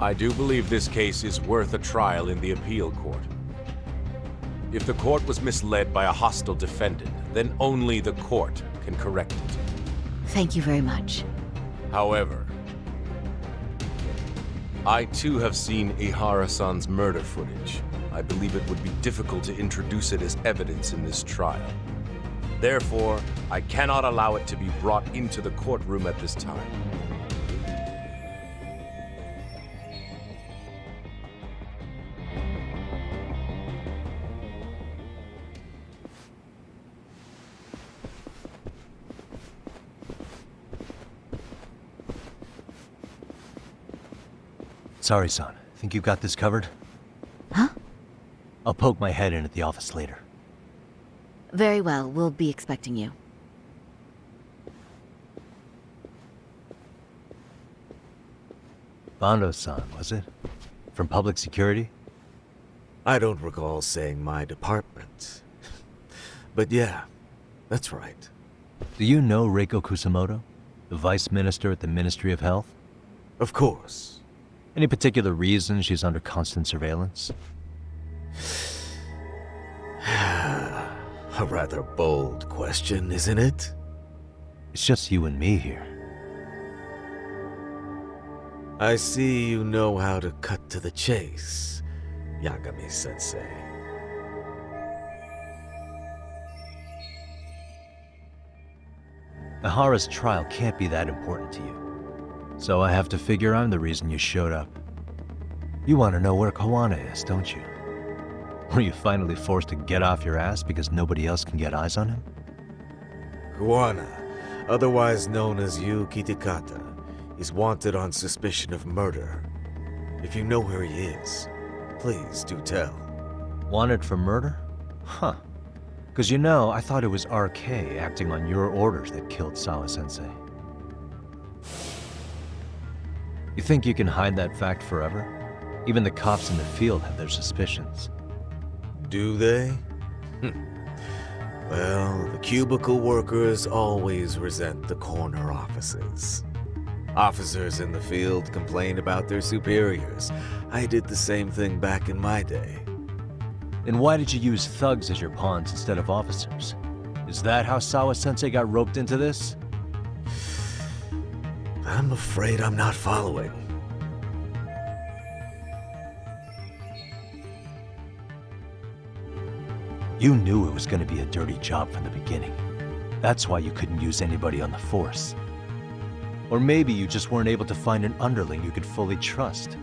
[SPEAKER 13] I do believe this case is worth a trial in the appeal court. If the court was misled by a hostile defendant, then only the court can correct it.
[SPEAKER 11] Thank you very much.
[SPEAKER 13] However, I too have seen Ihara-san's murder footage. I believe it would be difficult to introduce it as evidence in this trial. Therefore, I cannot allow it to be brought into the courtroom at this time.
[SPEAKER 2] Sorry, son. Think you got this covered?
[SPEAKER 11] Huh?
[SPEAKER 2] I'll poke my head in at the office later.
[SPEAKER 11] Very well, we'll be expecting you.
[SPEAKER 2] Bando-san, was it? From public security?
[SPEAKER 14] I don't recall saying my department. But yeah, that's right.
[SPEAKER 2] Do you know Reiko Kusamoto? The vice minister at the Ministry of Health?
[SPEAKER 14] Of course.
[SPEAKER 2] Any particular reason she's under constant surveillance?
[SPEAKER 14] A rather bold question, isn't it?
[SPEAKER 2] It's just you and me here.
[SPEAKER 14] I see you know how to cut to the chase, Yagami-sensei.
[SPEAKER 2] Ihara's trial can't be that important to you. So I have to figure I'm the reason you showed up. You want to know where Kawana is, don't you? Were you finally forced to get off your ass because nobody else can get eyes on him?
[SPEAKER 14] Kuwana, otherwise known as Yu Kitakata, is wanted on suspicion of murder. If you know where he is, please do tell.
[SPEAKER 2] Wanted for murder? Huh. Because you know, I thought it was RK acting on your orders that killed Sawa-sensei. You think you can hide that fact forever? Even the cops in the field have their suspicions.
[SPEAKER 14] Do they? Well, the cubicle workers always resent the corner offices. Officers in the field complain about their superiors. I did the same thing back in my day.
[SPEAKER 2] Then why did you use thugs as your pawns instead of officers? Is that how Sawa-sensei got roped into this?
[SPEAKER 14] I'm afraid I'm not following.
[SPEAKER 2] You knew it was going to be a dirty job from the beginning. That's why you couldn't use anybody on the force. Or maybe you just weren't able to find an underling you could fully trust.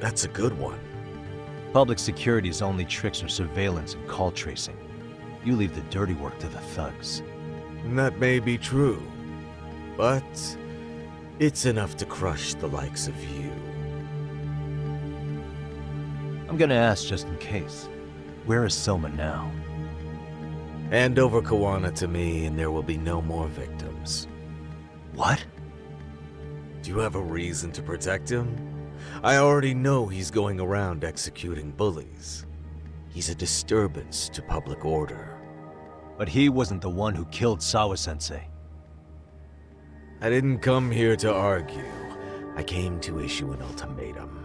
[SPEAKER 14] That's a good one.
[SPEAKER 2] Public security's only tricks are surveillance and call tracing. You leave the dirty work to the thugs.
[SPEAKER 14] That may be true, but it's enough to crush the likes of you.
[SPEAKER 2] I'm gonna ask just in case. Where is Soma now?
[SPEAKER 14] Hand over Kawana to me and there will be no more victims.
[SPEAKER 2] What?
[SPEAKER 14] Do you have a reason to protect him? I already know he's going around executing bullies. He's a disturbance to public order.
[SPEAKER 2] But he wasn't the one who killed Sawa-sensei.
[SPEAKER 14] I didn't come here to argue. I came to issue an ultimatum.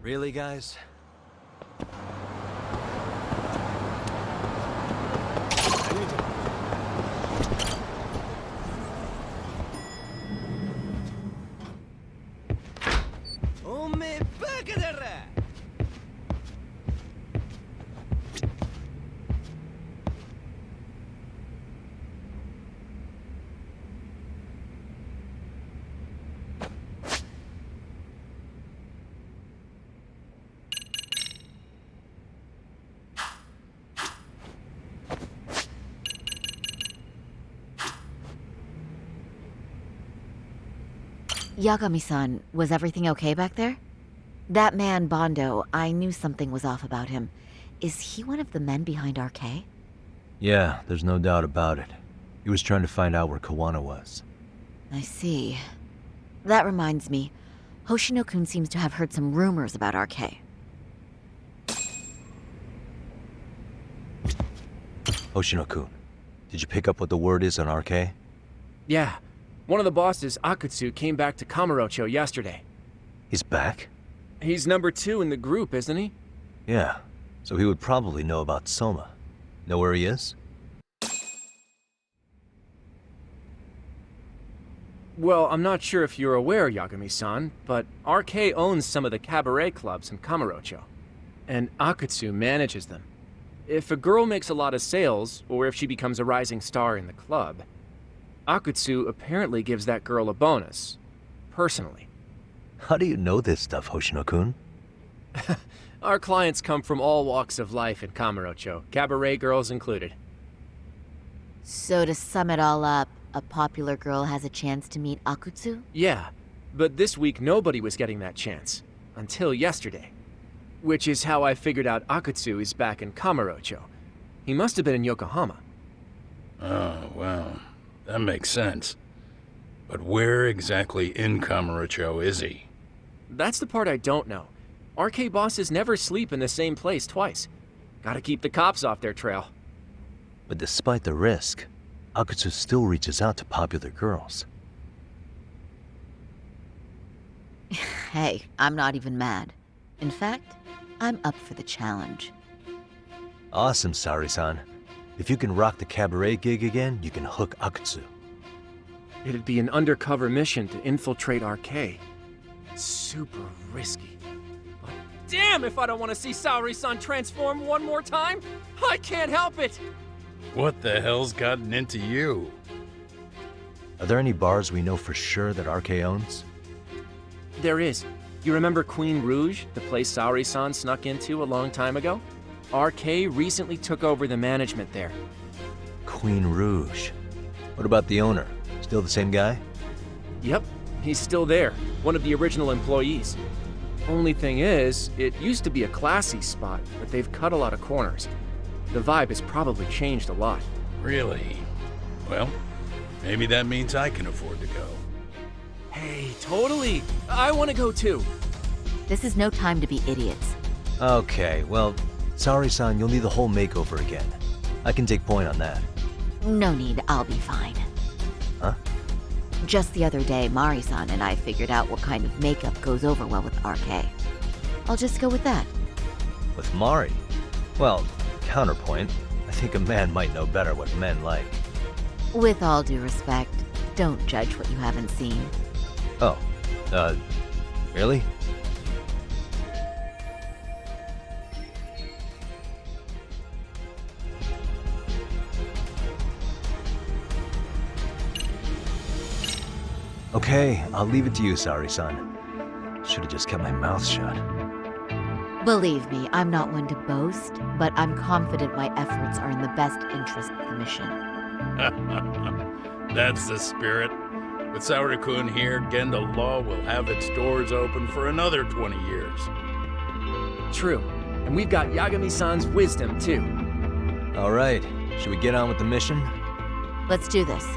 [SPEAKER 2] Really, guys?
[SPEAKER 11] Yagami-san, was everything okay back there? That man, Bondo, I knew something was off about him. Is he one of the men behind RK?
[SPEAKER 2] Yeah, there's no doubt about it. He was trying to find out where Kawana was.
[SPEAKER 11] I see. That reminds me, Hoshino-kun seems to have heard some rumors about RK.
[SPEAKER 2] Hoshino-kun, did you pick up what the word is on RK?
[SPEAKER 15] Yeah. One of the bosses, Akutsu, came back to Kamurocho yesterday.
[SPEAKER 2] He's back?
[SPEAKER 15] He's number 2 in the group, isn't he?
[SPEAKER 2] Yeah, so he would probably know about Soma. Know where he is?
[SPEAKER 15] Well, I'm not sure if you're aware, Yagami-san, but RK owns some of the cabaret clubs in Kamurocho, and Akutsu manages them. If a girl makes a lot of sales, or if she becomes a rising star in the club, Akutsu apparently gives that girl a bonus, personally.
[SPEAKER 2] How do you know this stuff, Hoshino-kun?
[SPEAKER 15] Our clients come from all walks of life in Kamurocho, cabaret girls included.
[SPEAKER 11] So to sum it all up, a popular girl has a chance to meet Akutsu?
[SPEAKER 15] Yeah, but this week nobody was getting that chance. Until yesterday. Which is how I figured out Akutsu is back in Kamurocho. He must have been in Yokohama.
[SPEAKER 1] Oh, well, that makes sense. But where exactly in Kamurocho is he?
[SPEAKER 15] That's the part I don't know. RK bosses never sleep in the same place twice. Gotta keep the cops off their trail.
[SPEAKER 2] But despite the risk, Akutsu still reaches out to popular girls.
[SPEAKER 11] Hey, I'm not even mad. In fact, I'm up for the challenge.
[SPEAKER 2] Awesome, Sari-san. If you can rock the cabaret gig again, you can hook Akutsu.
[SPEAKER 15] It'd be an undercover mission to infiltrate RK. Super risky. But damn if I don't want to see Saori-san transform one more time! I can't help it!
[SPEAKER 1] What the hell's gotten into you?
[SPEAKER 2] Are there any bars we know for sure that RK owns?
[SPEAKER 15] There is. You remember Queen Rouge, the place Saori-san snuck into a long time ago? RK recently took over the management there.
[SPEAKER 2] Queen Rouge. What about the owner? Still the same guy?
[SPEAKER 15] Yep, he's still there. One of the original employees. Only thing is, it used to be a classy spot, but they've cut a lot of corners. The vibe has probably changed a lot.
[SPEAKER 1] Really? Well, maybe that means I can afford to go.
[SPEAKER 15] Hey, totally! I want to go too!
[SPEAKER 11] This is no time to be idiots.
[SPEAKER 2] Okay, well, Saori-san, you'll need the whole makeover again. I can take point on that.
[SPEAKER 11] No need, I'll be fine.
[SPEAKER 2] Huh?
[SPEAKER 11] Just the other day, Mari-san and I figured out what kind of makeup goes over well with RK. I'll just go with that.
[SPEAKER 2] With Mari? Well, counterpoint, I think a man might know better what men like.
[SPEAKER 11] With all due respect, don't judge what you haven't seen.
[SPEAKER 2] Oh, really? Okay, I'll leave it to you, Saori-san. Should've just kept my mouth shut.
[SPEAKER 11] Believe me, I'm not one to boast, but I'm confident my efforts are in the best interest of the mission.
[SPEAKER 1] That's the spirit. With Saori-kun here, Genda Law will have its doors open for another 20 years.
[SPEAKER 15] True. And we've got Yagami-san's wisdom, too.
[SPEAKER 2] All right, should we get on with the mission?
[SPEAKER 11] Let's do this.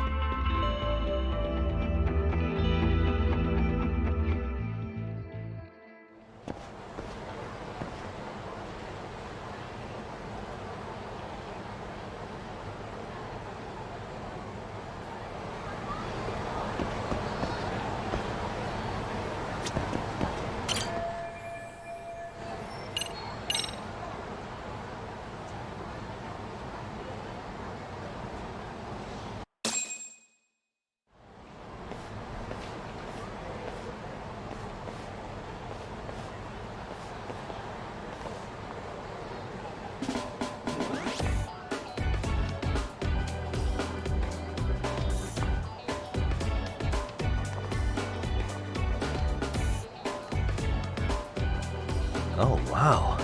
[SPEAKER 2] Oh, wow.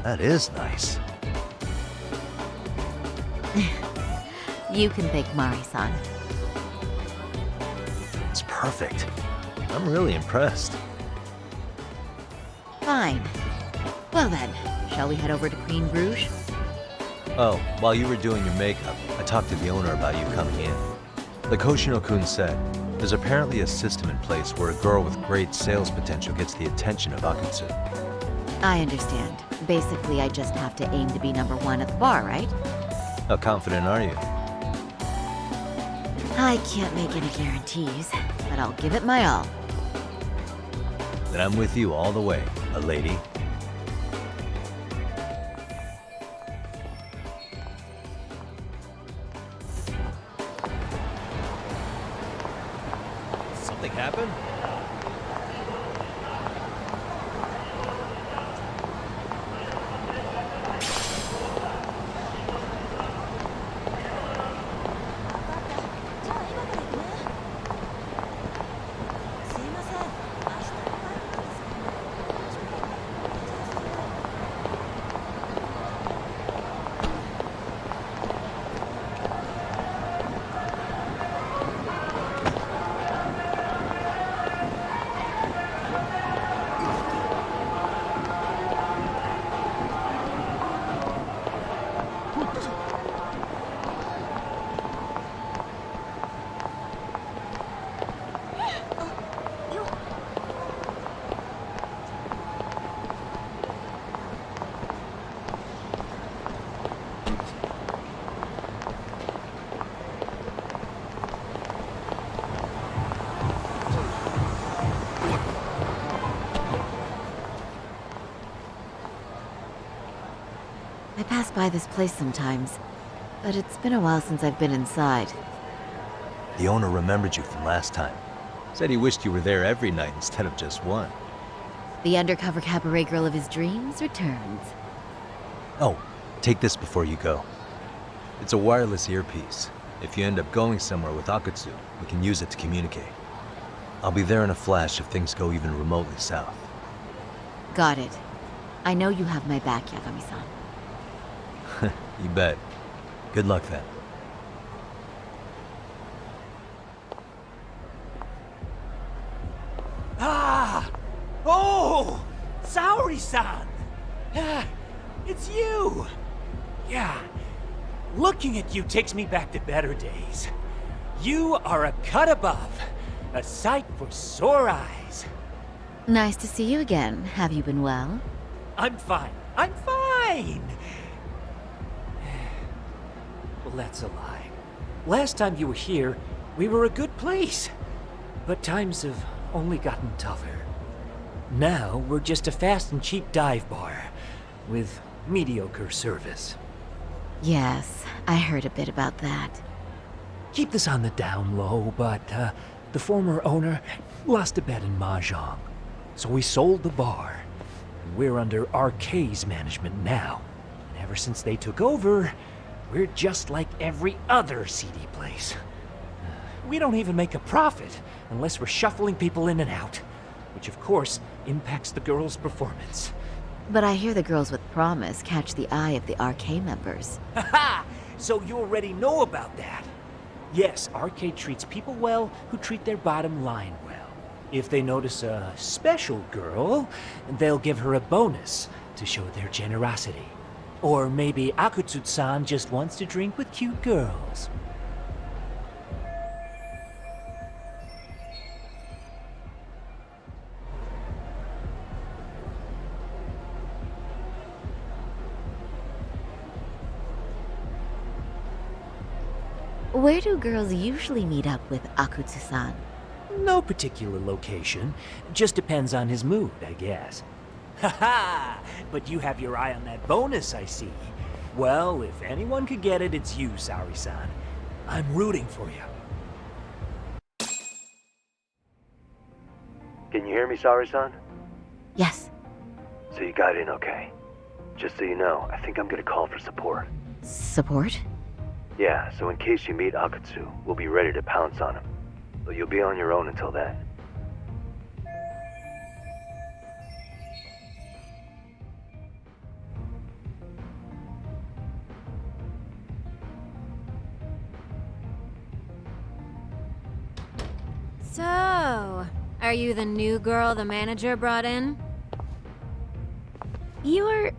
[SPEAKER 2] That is nice.
[SPEAKER 11] You can thank Mari-san.
[SPEAKER 2] It's perfect. I'm really impressed.
[SPEAKER 11] Fine. Well then, shall we head over to Queen Bruges?
[SPEAKER 2] Oh, while you were doing your makeup, I talked to the owner about you coming in. Like Hoshino-kun said, there's apparently a system in place where a girl with great sales potential gets the attention of Akutsu.
[SPEAKER 11] I understand. Basically, I just have to aim to be #1 at the bar, right?
[SPEAKER 2] How confident are you?
[SPEAKER 11] I can't make any guarantees, but I'll give it my all.
[SPEAKER 2] Then I'm with you all the way, a lady. Something happened?
[SPEAKER 11] I pass by this place sometimes, but it's been a while since I've been inside.
[SPEAKER 2] The owner remembered you from last time. Said he wished you were there every night instead of just one.
[SPEAKER 11] The undercover cabaret girl of his dreams returns.
[SPEAKER 2] Oh, take this before you go. It's a wireless earpiece. If you end up going somewhere with Akutsu, we can use it to communicate. I'll be there in a flash if things go even remotely south.
[SPEAKER 11] Got it. I know you have my back, Yagami-san.
[SPEAKER 2] You bet. Good luck then.
[SPEAKER 16] Ah! Oh! Saori-san! Ah, it's you! Yeah. Looking at you takes me back to better days. You are a cut above. A sight for sore eyes.
[SPEAKER 11] Nice to see you again. Have you been well?
[SPEAKER 16] I'm fine. I'm fine! Well, that's a lie. Last time you were here, we were a good place. But times have only gotten tougher. Now, we're just a fast and cheap dive bar with mediocre service.
[SPEAKER 11] Yes, I heard a bit about that.
[SPEAKER 16] Keep this on the down low, but the former owner lost a bet in Mahjong. So we sold the bar. We're under RK's management now. And ever since they took over, we're just like every other seedy place. We don't even make a profit unless we're shuffling people in and out, which of course impacts the girls' performance.
[SPEAKER 11] But I hear the girls with promise catch the eye of the RK members.
[SPEAKER 16] Haha! So you already know about that. Yes, RK treats people well who treat their bottom line well. If they notice a special girl, they'll give her a bonus to show their generosity. Or maybe Akutsu-san just wants to drink with cute girls.
[SPEAKER 11] Where do girls usually meet up with Akutsu-san?
[SPEAKER 16] No particular location. Just depends on his mood, I guess. Haha! But you have your eye on that bonus, I see. Well, if anyone could get it, it's you, Saori-san. I'm rooting for you.
[SPEAKER 3] Can you hear me, Saori-san?
[SPEAKER 11] Yes.
[SPEAKER 3] So you got in okay?
[SPEAKER 17] Just so you know, I think I'm gonna call for support.
[SPEAKER 11] Support?
[SPEAKER 17] Yeah, so in case you meet Akatsu, we'll be ready to pounce on him. But you'll be on your own until then.
[SPEAKER 18] So, are you the new girl the manager brought in?
[SPEAKER 19] You're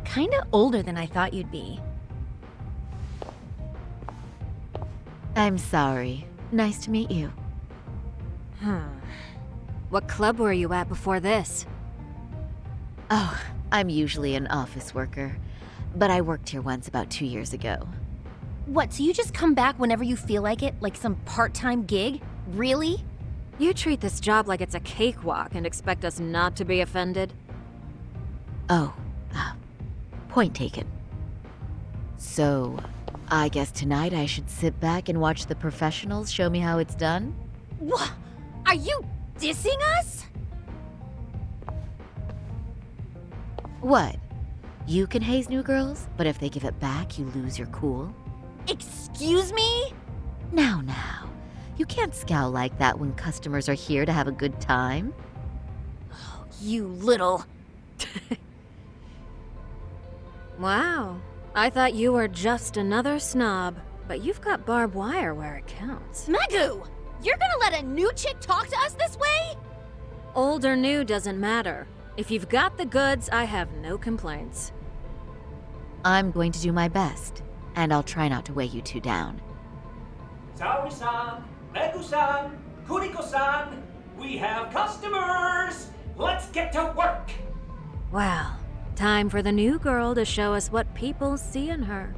[SPEAKER 19] kinda older than I thought you'd be.
[SPEAKER 11] I'm sorry. Nice to meet you.
[SPEAKER 18] What club were you at before this?
[SPEAKER 11] Oh, I'm usually an office worker, but I worked here once about 2 years ago.
[SPEAKER 19] What, so you just come back whenever you feel like it? Like some part-time gig? Really?
[SPEAKER 18] You treat this job like it's a cakewalk and expect us not to be offended?
[SPEAKER 11] Oh, point taken. So, I guess tonight I should sit back and watch the professionals show me how it's done?
[SPEAKER 19] What? Are you dissing us?
[SPEAKER 11] What? You can haze new girls, but if they give it back, you lose your cool?
[SPEAKER 19] Excuse me?
[SPEAKER 11] Now. You can't scowl like that when customers are here to have a good time.
[SPEAKER 19] Oh, you little...
[SPEAKER 18] Wow. I thought you were just another snob, but you've got barbed wire where it counts.
[SPEAKER 19] Megu! You're gonna let a new chick talk to us this way?
[SPEAKER 18] Old or new doesn't matter. If you've got the goods, I have no complaints.
[SPEAKER 11] I'm going to do my best, and I'll try not to weigh you two down.
[SPEAKER 16] Saori-san, Megu-san, Kuniko-san, we have customers! Let's get to work!
[SPEAKER 18] Well, time for the new girl to show us what people see in her.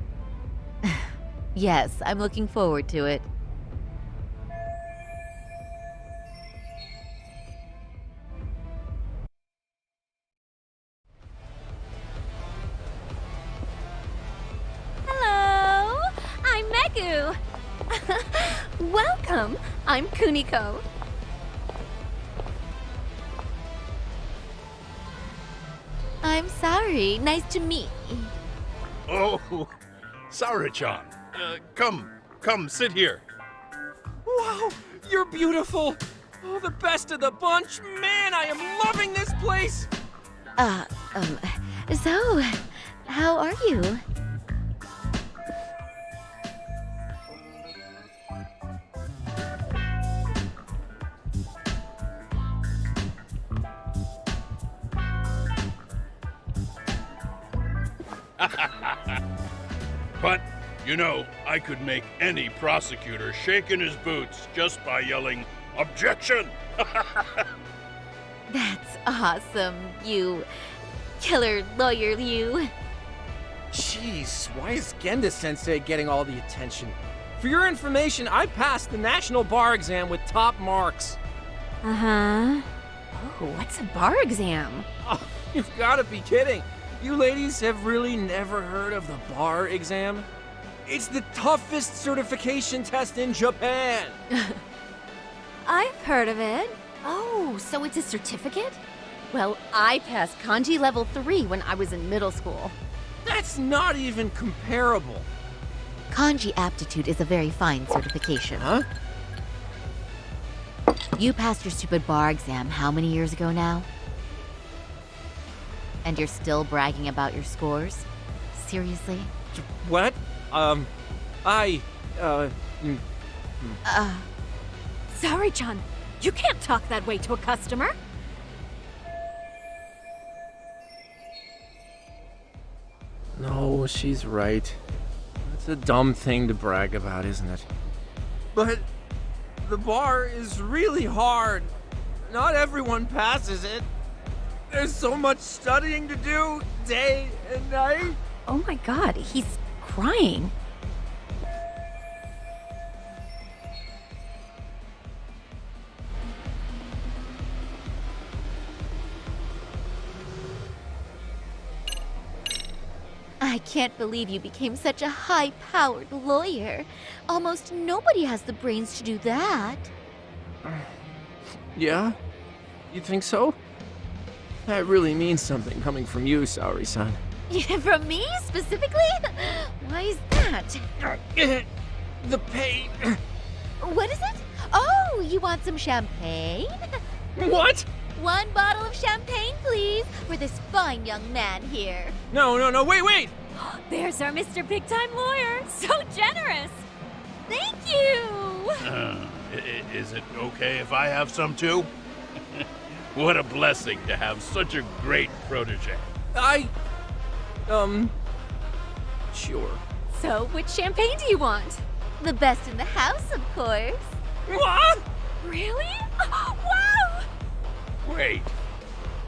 [SPEAKER 11] Yes, I'm looking forward to it.
[SPEAKER 19] Hello! I'm Megu! Welcome! I'm Kuniko.
[SPEAKER 11] I'm sorry. Nice to meet you.
[SPEAKER 1] Oh, Sarah-chan. Come, sit here.
[SPEAKER 15] Wow, you're beautiful. Oh, the best of the bunch. Man, I am loving this place.
[SPEAKER 11] So, how are you?
[SPEAKER 1] But, you know, I could make any prosecutor shake in his boots just by yelling, "Objection!"
[SPEAKER 11] That's awesome, you killer lawyer, you.
[SPEAKER 15] Jeez, why is Genda-sensei getting all the attention? For your information, I passed the national bar exam with top marks.
[SPEAKER 18] Uh-huh.
[SPEAKER 19] Oh, what's a bar exam?
[SPEAKER 15] Oh, you've got to be kidding. You ladies have really never heard of the bar exam? It's the toughest certification test in Japan.
[SPEAKER 18] I've heard of it.
[SPEAKER 19] Oh, so it's a certificate? Well, I passed kanji level 3 when I was in middle school.
[SPEAKER 15] That's not even comparable.
[SPEAKER 11] Kanji aptitude is a very fine certification.
[SPEAKER 15] Huh?
[SPEAKER 11] You passed your stupid bar exam how many years ago now? And you're still bragging about your scores? Seriously?
[SPEAKER 15] What?
[SPEAKER 19] Sorry, John. You can't talk that way to a customer.
[SPEAKER 15] No, she's right. It's a dumb thing to brag about, isn't it? But the bar is really hard. Not everyone passes it. There's so much studying to do, day and night.
[SPEAKER 19] Oh my god, he's crying.
[SPEAKER 11] I can't believe you became such a high-powered lawyer. Almost nobody has the brains to do that.
[SPEAKER 15] Yeah? You think so? That really means something coming from you, Saori-san.
[SPEAKER 19] From me, specifically? Why is that?
[SPEAKER 15] The pain.
[SPEAKER 19] What is it? Oh, you want some champagne?
[SPEAKER 15] What?
[SPEAKER 19] 1 bottle of champagne, please, for this fine young man here.
[SPEAKER 15] No, wait!
[SPEAKER 18] There's our Mr. Big Time Lawyer. So generous. Thank you.
[SPEAKER 1] Is it okay if I have some too? What a blessing to have such a great protege.
[SPEAKER 15] Sure.
[SPEAKER 18] So, which champagne do you want?
[SPEAKER 19] The best in the house, of course.
[SPEAKER 15] What?
[SPEAKER 18] Really? Wow!
[SPEAKER 1] Wait,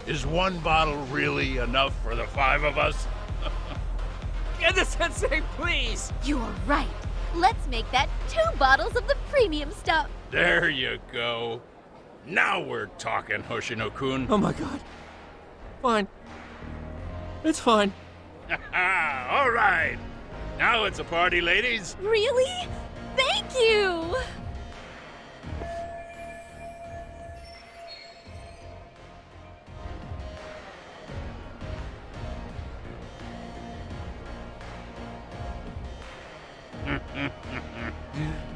[SPEAKER 1] is 1 bottle really enough for the 5 of us?
[SPEAKER 15] Sensei, please!
[SPEAKER 19] You're right. Let's make that 2 bottles of the premium stuff.
[SPEAKER 1] There you go. Now we're talking, Hoshino-kun.
[SPEAKER 15] Oh my god. Fine. It's fine.
[SPEAKER 1] All right. Now it's a party, ladies.
[SPEAKER 18] Really? Thank you!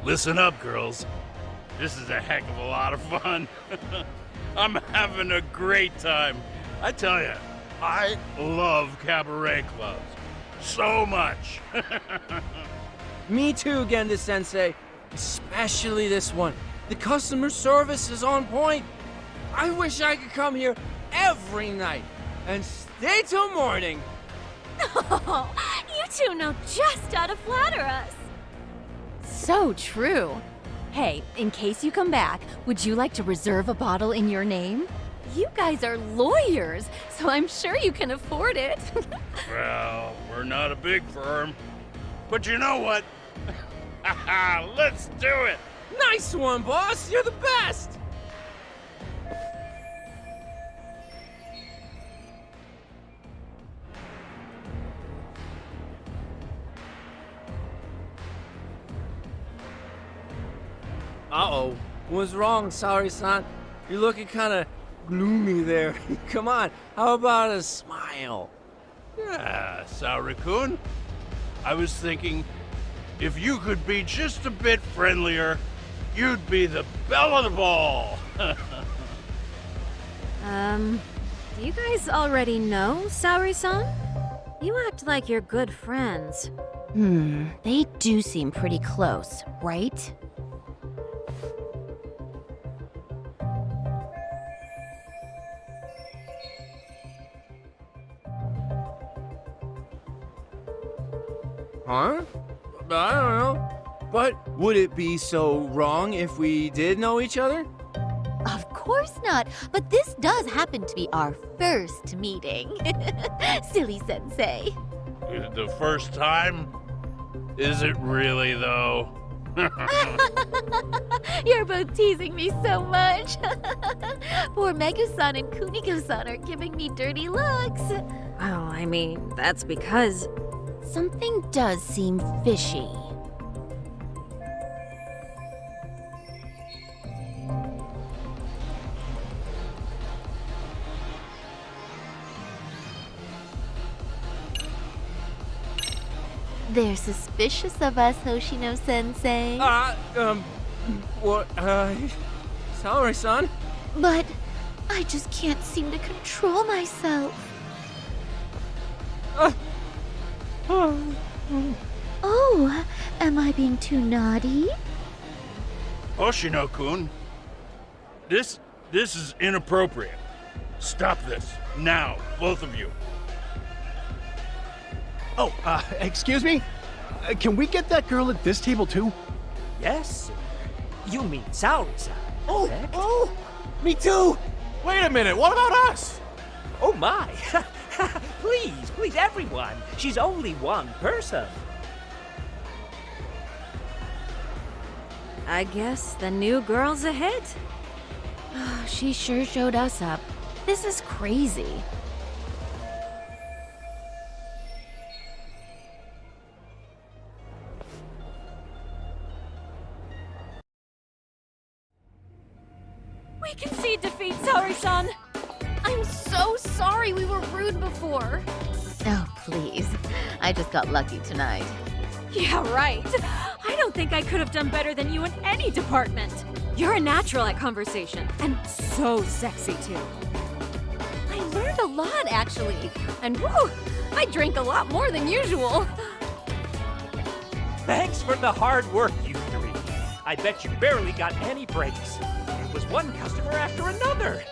[SPEAKER 1] Listen up, girls. This is a heck of a lot of fun. I'm having a great time. I tell you, I love cabaret clubs so much.
[SPEAKER 15] Me too, Genda-sensei. Especially this one. The customer service is on point. I wish I could come here every night and stay till morning.
[SPEAKER 18] Oh, you two know just how to flatter us.
[SPEAKER 19] So true. Hey, in case you come back, would you like to reserve a bottle in your name? You guys are lawyers, so I'm sure you can afford it.
[SPEAKER 1] Well, we're not a big firm, but you know what? Let's do it!
[SPEAKER 15] Nice one, boss! You're the best! Uh-oh. What's wrong, Saori-san? You're looking kinda gloomy there. Come on, how about a smile?
[SPEAKER 1] Yeah, Saori-kun. I was thinking, if you could be just a bit friendlier, you'd be the belle of the ball.
[SPEAKER 18] Do you guys already know Saori-san? You act like you're good friends.
[SPEAKER 19] They do seem pretty close, right?
[SPEAKER 15] Huh? I don't know. But would it be so wrong if we did know each other?
[SPEAKER 19] Of course not, but this does happen to be our first meeting. Silly sensei.
[SPEAKER 1] The first time? Is it really, though?
[SPEAKER 19] You're both teasing me so much. Poor Megu-san and Kuniko-san are giving me dirty looks.
[SPEAKER 18] Well, I mean, that's because...
[SPEAKER 19] Something does seem fishy. They're suspicious of us, Hoshino-sensei.
[SPEAKER 15] Saori-san?
[SPEAKER 19] But I just can't seem to control myself. Oh, am I being too naughty?
[SPEAKER 1] Hoshino-kun, this is inappropriate. Stop this, now, both of you.
[SPEAKER 20] Oh, excuse me? Can we get that girl at this table too?
[SPEAKER 16] Yes. You mean Saori-san?
[SPEAKER 20] Oh, me too! Wait a minute, what about us?
[SPEAKER 16] Oh my! Please, everyone. She's only one person.
[SPEAKER 18] I guess the new girl's a hit.
[SPEAKER 19] She sure showed us up. This is crazy.
[SPEAKER 18] We concede defeat, Saori-san.
[SPEAKER 19] I'm so sorry we were rude before.
[SPEAKER 11] Oh, please. I just got lucky tonight.
[SPEAKER 18] Yeah, right. I don't think I could have done better than you in any department. You're a natural at conversation, and so sexy too.
[SPEAKER 19] I learned a lot, actually. And whew, I drank a lot more than usual.
[SPEAKER 16] Thanks for the hard work, you three. I bet you barely got any breaks. It was one customer after another.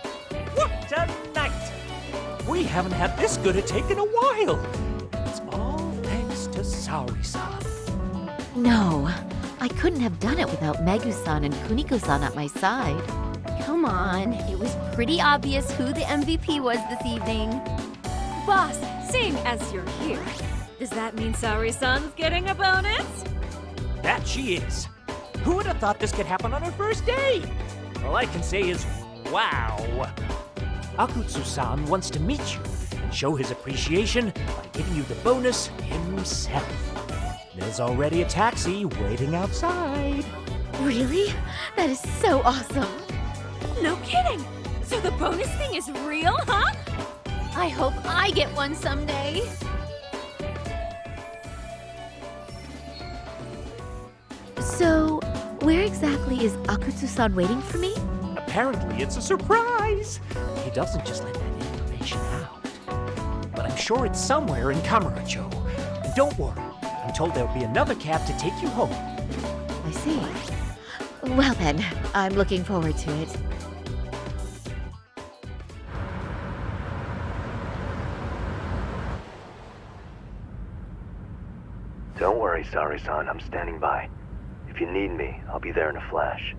[SPEAKER 16] What a night! We haven't had this good a take in a while. It's all thanks to Saori-san.
[SPEAKER 11] No, I couldn't have done it without Megu-san and Kuniko-san at my side.
[SPEAKER 19] Come on, it was pretty obvious who the MVP was this evening.
[SPEAKER 18] Boss, seeing as you're here, does that mean Saori-san's getting a bonus?
[SPEAKER 16] That she is. Who would have thought this could happen on her first day? All I can say is, wow. Akutsu-san wants to meet you and show his appreciation by giving you the bonus himself. There's already a taxi waiting outside.
[SPEAKER 11] Really? That is so awesome.
[SPEAKER 18] No kidding! So the bonus thing is real, huh?
[SPEAKER 19] I hope I get one someday.
[SPEAKER 11] So, where exactly is Akutsu-san waiting for me?
[SPEAKER 16] Apparently it's a surprise. He doesn't just let that information out. But I'm sure it's somewhere in Kamurocho. And don't worry, I'm told there'll be another cab to take you home.
[SPEAKER 11] I see. Well then, I'm looking forward to it.
[SPEAKER 17] Don't worry, Saori-san. I'm standing by. If you need me, I'll be there in a flash.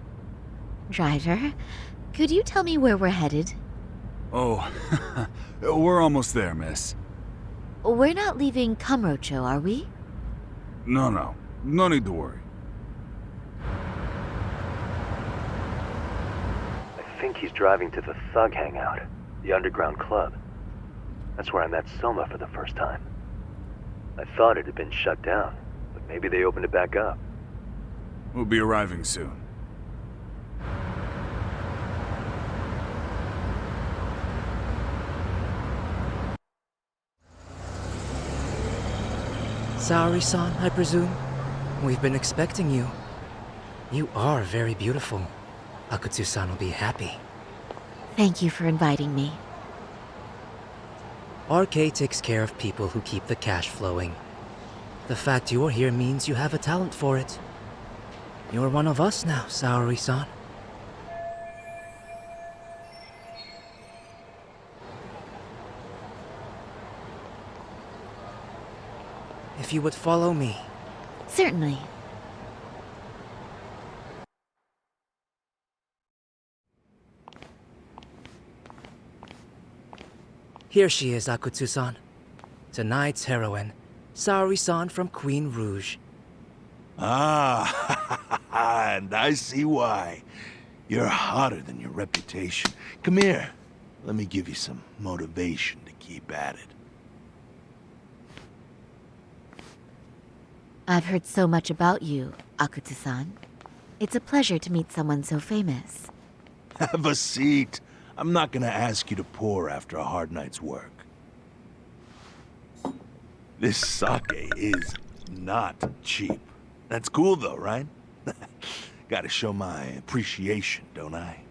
[SPEAKER 11] Driver, could you tell me where we're headed?
[SPEAKER 21] Oh, we're almost there, miss.
[SPEAKER 11] We're not leaving Kamurocho, are we?
[SPEAKER 21] No. No need to worry.
[SPEAKER 17] I think he's driving to the Thug Hangout, the underground club. That's where I met Soma for the first time. I thought it had been shut down, but maybe they opened it back up.
[SPEAKER 21] We'll be arriving soon.
[SPEAKER 22] Saori-san, I presume? We've been expecting you. You are very beautiful. Akutsu-san will be happy.
[SPEAKER 11] Thank you for inviting me.
[SPEAKER 22] RK takes care of people who keep the cash flowing. The fact you're here means you have a talent for it. You're one of us now, Saori-san. If you would follow me.
[SPEAKER 11] Certainly.
[SPEAKER 22] Here she is, Akutsu-san. Tonight's heroine, Saori-san from Queen Rouge.
[SPEAKER 23] Ah, and I see why. You're hotter than your reputation. Come here. Let me give you some motivation to keep at it.
[SPEAKER 11] I've heard so much about you, Akutsu-san. It's a pleasure to meet someone so famous.
[SPEAKER 23] Have a seat. I'm not gonna ask you to pour after a hard night's work. This sake is not cheap. That's cool though, right? Gotta show my appreciation, don't I?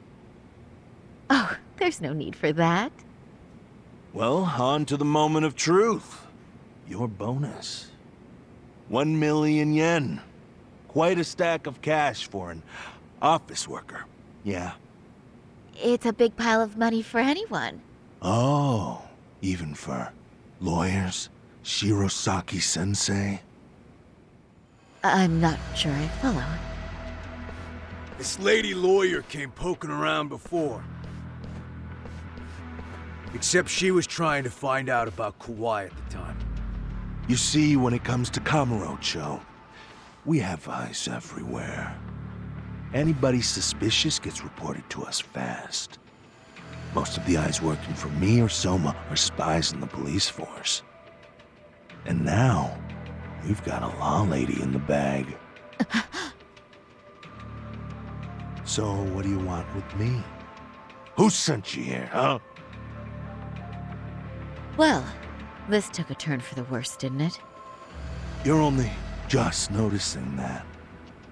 [SPEAKER 11] Oh, there's no need for that.
[SPEAKER 23] Well, on to the moment of truth. Your bonus. 1 million yen. Quite a stack of cash for an office worker. Yeah.
[SPEAKER 11] It's a big pile of money for anyone.
[SPEAKER 23] Oh, even for lawyers? Shirosaki-sensei?
[SPEAKER 11] I'm not sure I follow.
[SPEAKER 24] This lady lawyer came poking around before. Except she was trying to find out about Kauai at the time.
[SPEAKER 23] You see, when it comes to Kamurocho, we have eyes everywhere. Anybody suspicious gets reported to us fast. Most of the eyes working for me or Soma are spies in the police force. And now, we've got a law lady in the bag. So, what do you want with me? Who sent you here, huh?
[SPEAKER 11] Well, this took a turn for the worse, didn't it?
[SPEAKER 23] You're only just noticing that.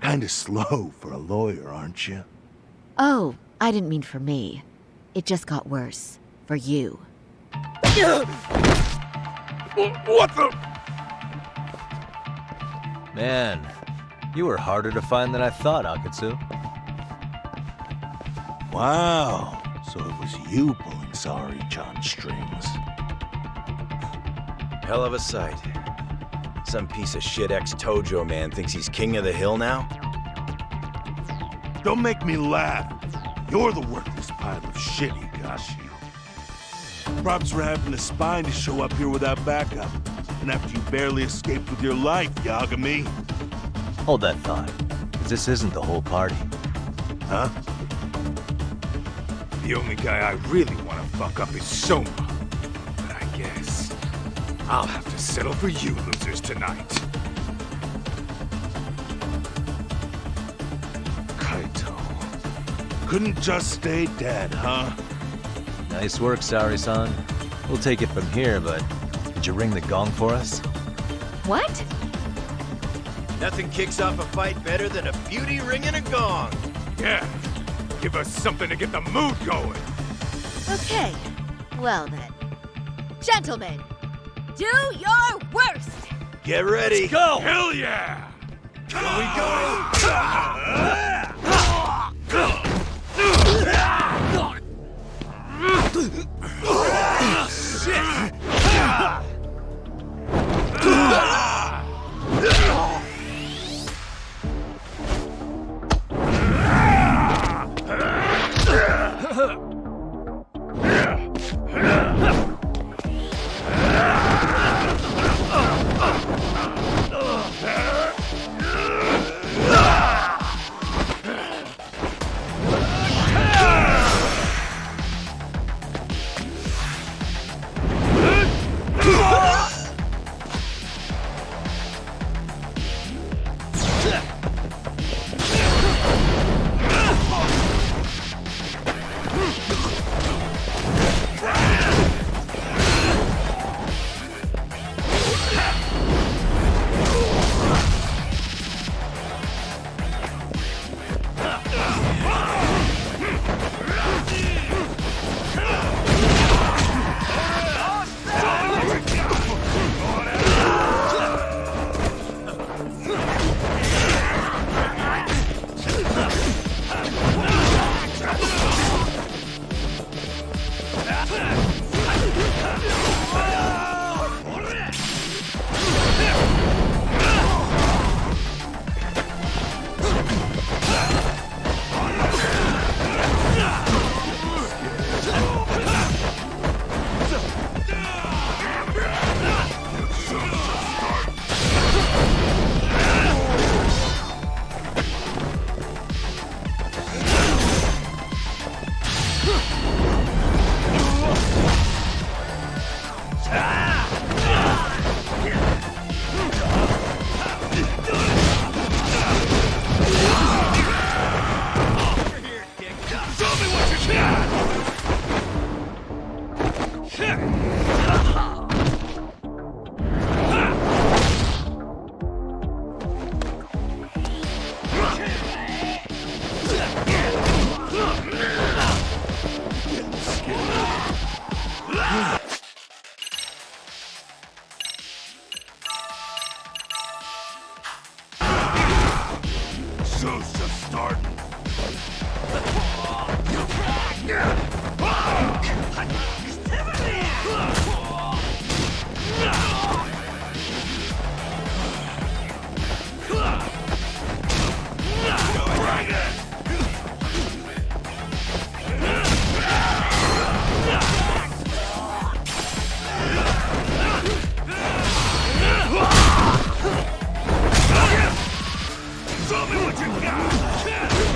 [SPEAKER 23] Kinda slow for a lawyer, aren't you?
[SPEAKER 11] Oh, I didn't mean for me. It just got worse. For you.
[SPEAKER 24] What the?
[SPEAKER 2] Man, you were harder to find than I thought, Akatsu.
[SPEAKER 23] Wow, so it was you pulling Sari-chan's strings.
[SPEAKER 4] Hell of a sight. Some piece of shit ex-Tojo man thinks he's king of the hill now?
[SPEAKER 23] Don't make me laugh. You're the worthless pile of shit, Higashi. Props for having the spine to show up here without backup. And after you barely escaped with your life, Yagami.
[SPEAKER 2] Hold that thought. 'Cause this isn't the whole party.
[SPEAKER 23] Huh?
[SPEAKER 24] The only guy I really want to fuck up is Soma. But I guess I'll have to settle for you losers tonight.
[SPEAKER 23] Kaito. Couldn't just stay dead, huh?
[SPEAKER 2] Nice work, Sari-san. We'll take it from here, but did you ring the gong for us?
[SPEAKER 11] What?
[SPEAKER 4] Nothing kicks off a fight better than a beauty ringing a gong.
[SPEAKER 24] Yeah, give us something to get the mood going.
[SPEAKER 11] Okay. Well then. Gentlemen, do your worst!
[SPEAKER 4] Get ready.
[SPEAKER 24] Let's go! Hell yeah! Here we
[SPEAKER 23] Show's just starting. Show me what you got!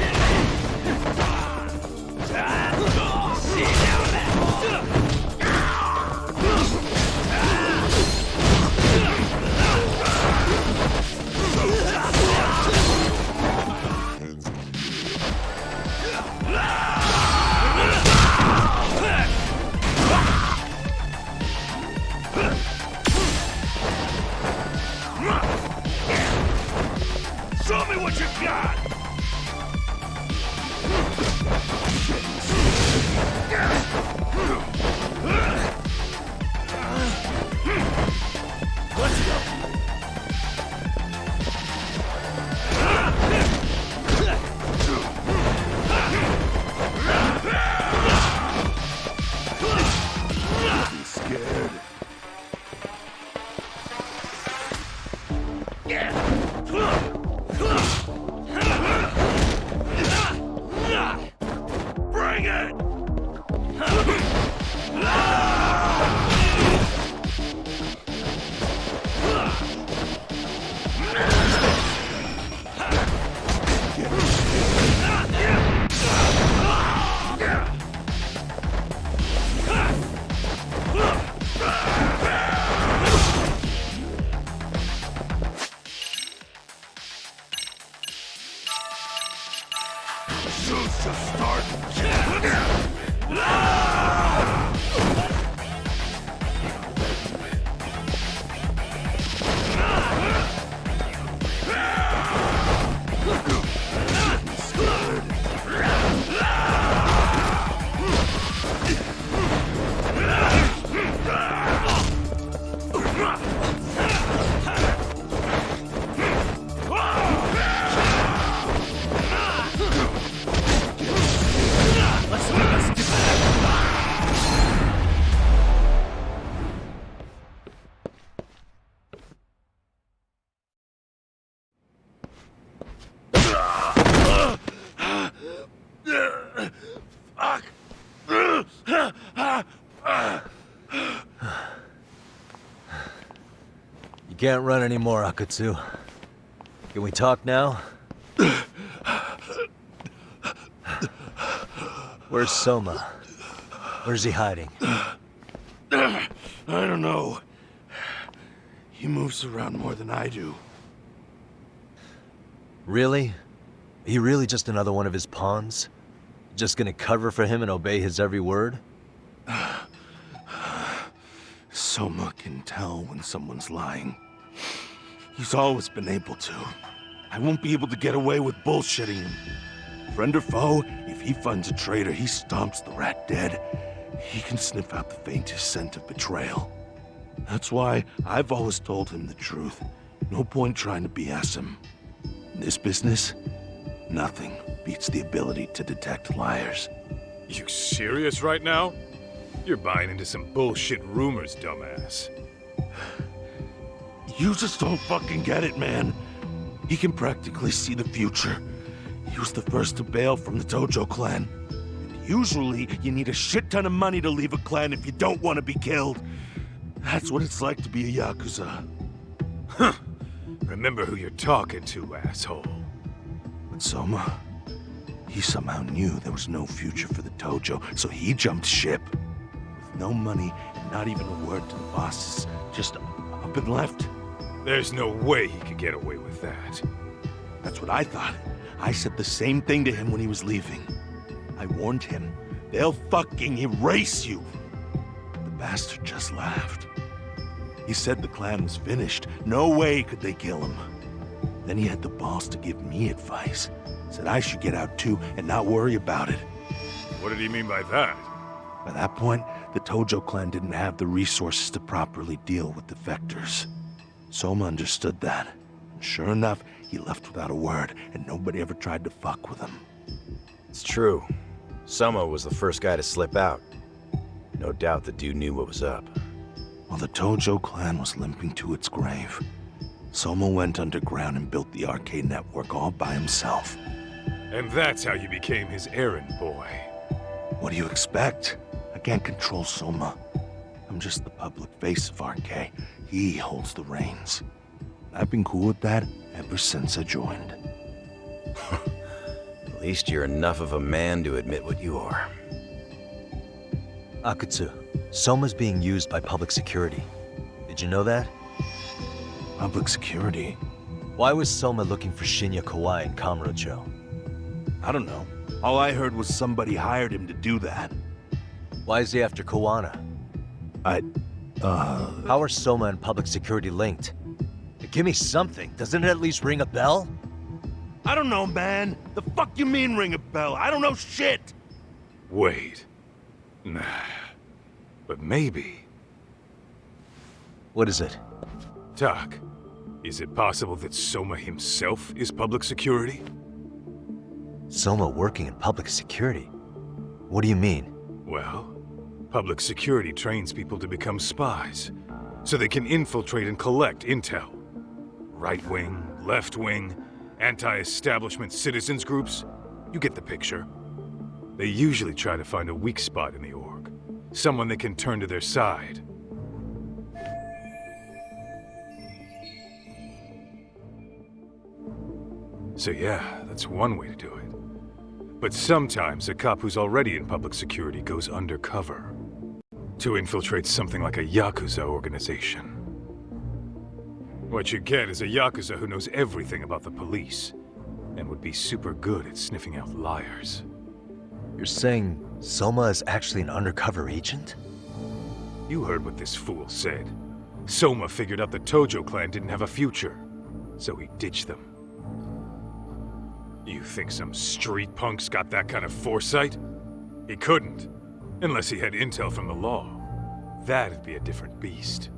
[SPEAKER 2] can't run anymore, Akatsu. Can we talk now? Where's Soma? Where's he hiding?
[SPEAKER 23] I don't know. He moves around more than I do.
[SPEAKER 2] Really? He really just another one of his pawns? Just gonna cover for him and obey his every word?
[SPEAKER 23] Soma can tell when someone's lying. He's always been able to. I won't be able to get away with bullshitting him. Friend or foe, if he finds a traitor, he stomps the rat dead. He can sniff out the faintest scent of betrayal. That's why I've always told him the truth. No point trying to BS him. In this business, nothing beats the ability to detect liars.
[SPEAKER 24] You serious right now? You're buying into some bullshit rumors, dumbass.
[SPEAKER 23] You just don't fucking get it, man. He can practically see the future. He was the first to bail from the Tojo clan. And usually, you need a shit ton of money to leave a clan if you don't want to be killed. That's what it's like to be a Yakuza.
[SPEAKER 24] Huh. Remember who you're talking to, asshole.
[SPEAKER 23] But Soma, he somehow knew there was no future for the Tojo, so he jumped ship. With no money and not even a word to the bosses, just up and left.
[SPEAKER 24] There's no way he could get away with that.
[SPEAKER 23] That's what I thought. I said the same thing to him when he was leaving. I warned him, they'll fucking erase you. The bastard just laughed. He said the clan was finished. No way could they kill him. Then he had the balls to give me advice. Said I should get out too and not worry about it.
[SPEAKER 24] What did he mean by that?
[SPEAKER 23] By that point, the Tojo clan didn't have the resources to properly deal with defectors. Soma understood that. And sure enough, he left without a word, and nobody ever tried to fuck with him.
[SPEAKER 4] It's true. Soma was the first guy to slip out. No doubt the dude knew what was up.
[SPEAKER 23] While the Tojo clan was limping to its grave, Soma went underground and built the arcade network all by himself.
[SPEAKER 24] And that's how you became his errand boy.
[SPEAKER 23] What do you expect? I can't control Soma. I'm just the public face of RK. He holds the reins. I've been cool with that ever since I joined.
[SPEAKER 4] At least you're enough of a man to admit what you are.
[SPEAKER 2] Akatsu, Soma's being used by public security. Did you know that?
[SPEAKER 23] Public security?
[SPEAKER 2] Why was Soma looking for Shinya Kawai in Kamurocho?
[SPEAKER 23] I don't know. All I heard was somebody hired him to do that.
[SPEAKER 2] Why is he after Kawana? How are Soma and public security linked? Give me something. Doesn't it at least ring a bell?
[SPEAKER 23] I don't know, man. The fuck you mean ring a bell? I don't know shit!
[SPEAKER 24] Wait. Nah. But maybe.
[SPEAKER 2] What is it?
[SPEAKER 24] Doc, is it possible that Soma himself is public security?
[SPEAKER 2] Soma working in public security? What do you mean?
[SPEAKER 24] Well, public security trains people to become spies, so they can infiltrate and collect intel. Right-wing, left-wing, anti-establishment citizens groups. You get the picture. They usually try to find a weak spot in the org, someone they can turn to their side. So yeah, that's one way to do it. But sometimes a cop who's already in public security goes undercover to infiltrate something like a Yakuza organization. What you get is a Yakuza who knows everything about the police and would be super good at sniffing out liars.
[SPEAKER 2] You're saying Soma is actually an undercover agent?
[SPEAKER 24] You heard what this fool said. Soma figured out the Tojo clan didn't have a future, so he ditched them. You think some street punk's got that kind of foresight? He couldn't, unless he had intel from the law. That'd be a different beast.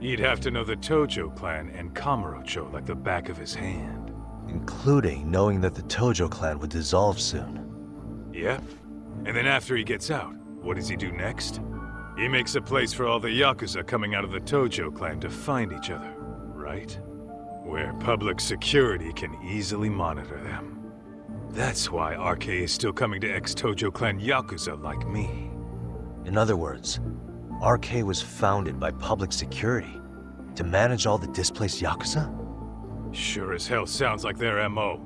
[SPEAKER 24] He'd have to know the Tojo clan and Kamurocho like the back of his hand.
[SPEAKER 2] Including knowing that the Tojo clan would dissolve soon.
[SPEAKER 24] Yep. And then after he gets out, what does he do next? He makes a place for all the Yakuza coming out of the Tojo clan to find each other, right? Where public security can easily monitor them. That's why RK is still coming to ex-Tojo clan Yakuza like me.
[SPEAKER 2] In other words, RK was founded by public security. To manage all the displaced Yakuza?
[SPEAKER 24] Sure as hell sounds like their MO.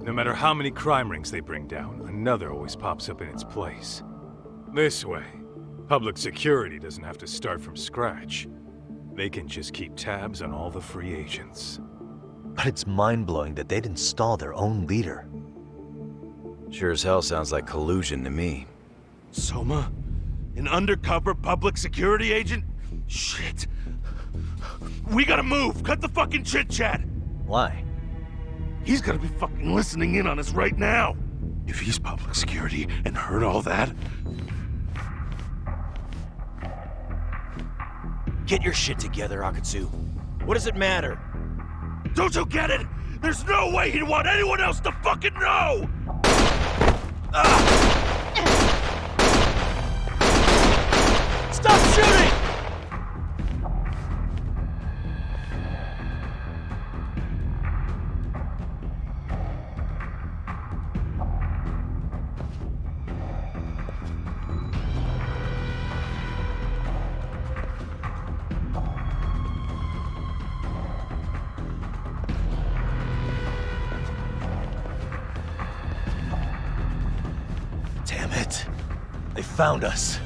[SPEAKER 24] No matter how many crime rings they bring down, another always pops up in its place. This way, public security doesn't have to start from scratch. They can just keep tabs on all the free agents.
[SPEAKER 2] But it's mind-blowing that they'd install their own leader.
[SPEAKER 4] Sure as hell sounds like collusion to me.
[SPEAKER 23] Soma? An undercover public security agent? Shit. We gotta move! Cut the fucking chit-chat!
[SPEAKER 2] Why?
[SPEAKER 23] He's gotta be fucking listening in on us right now! If he's public security and heard all that...
[SPEAKER 4] Get your shit together, Akatsu. What does it matter?
[SPEAKER 23] Don't you get it? There's no way he'd want anyone else to fucking know!
[SPEAKER 4] Stop shooting!
[SPEAKER 2] Damn it. They found us.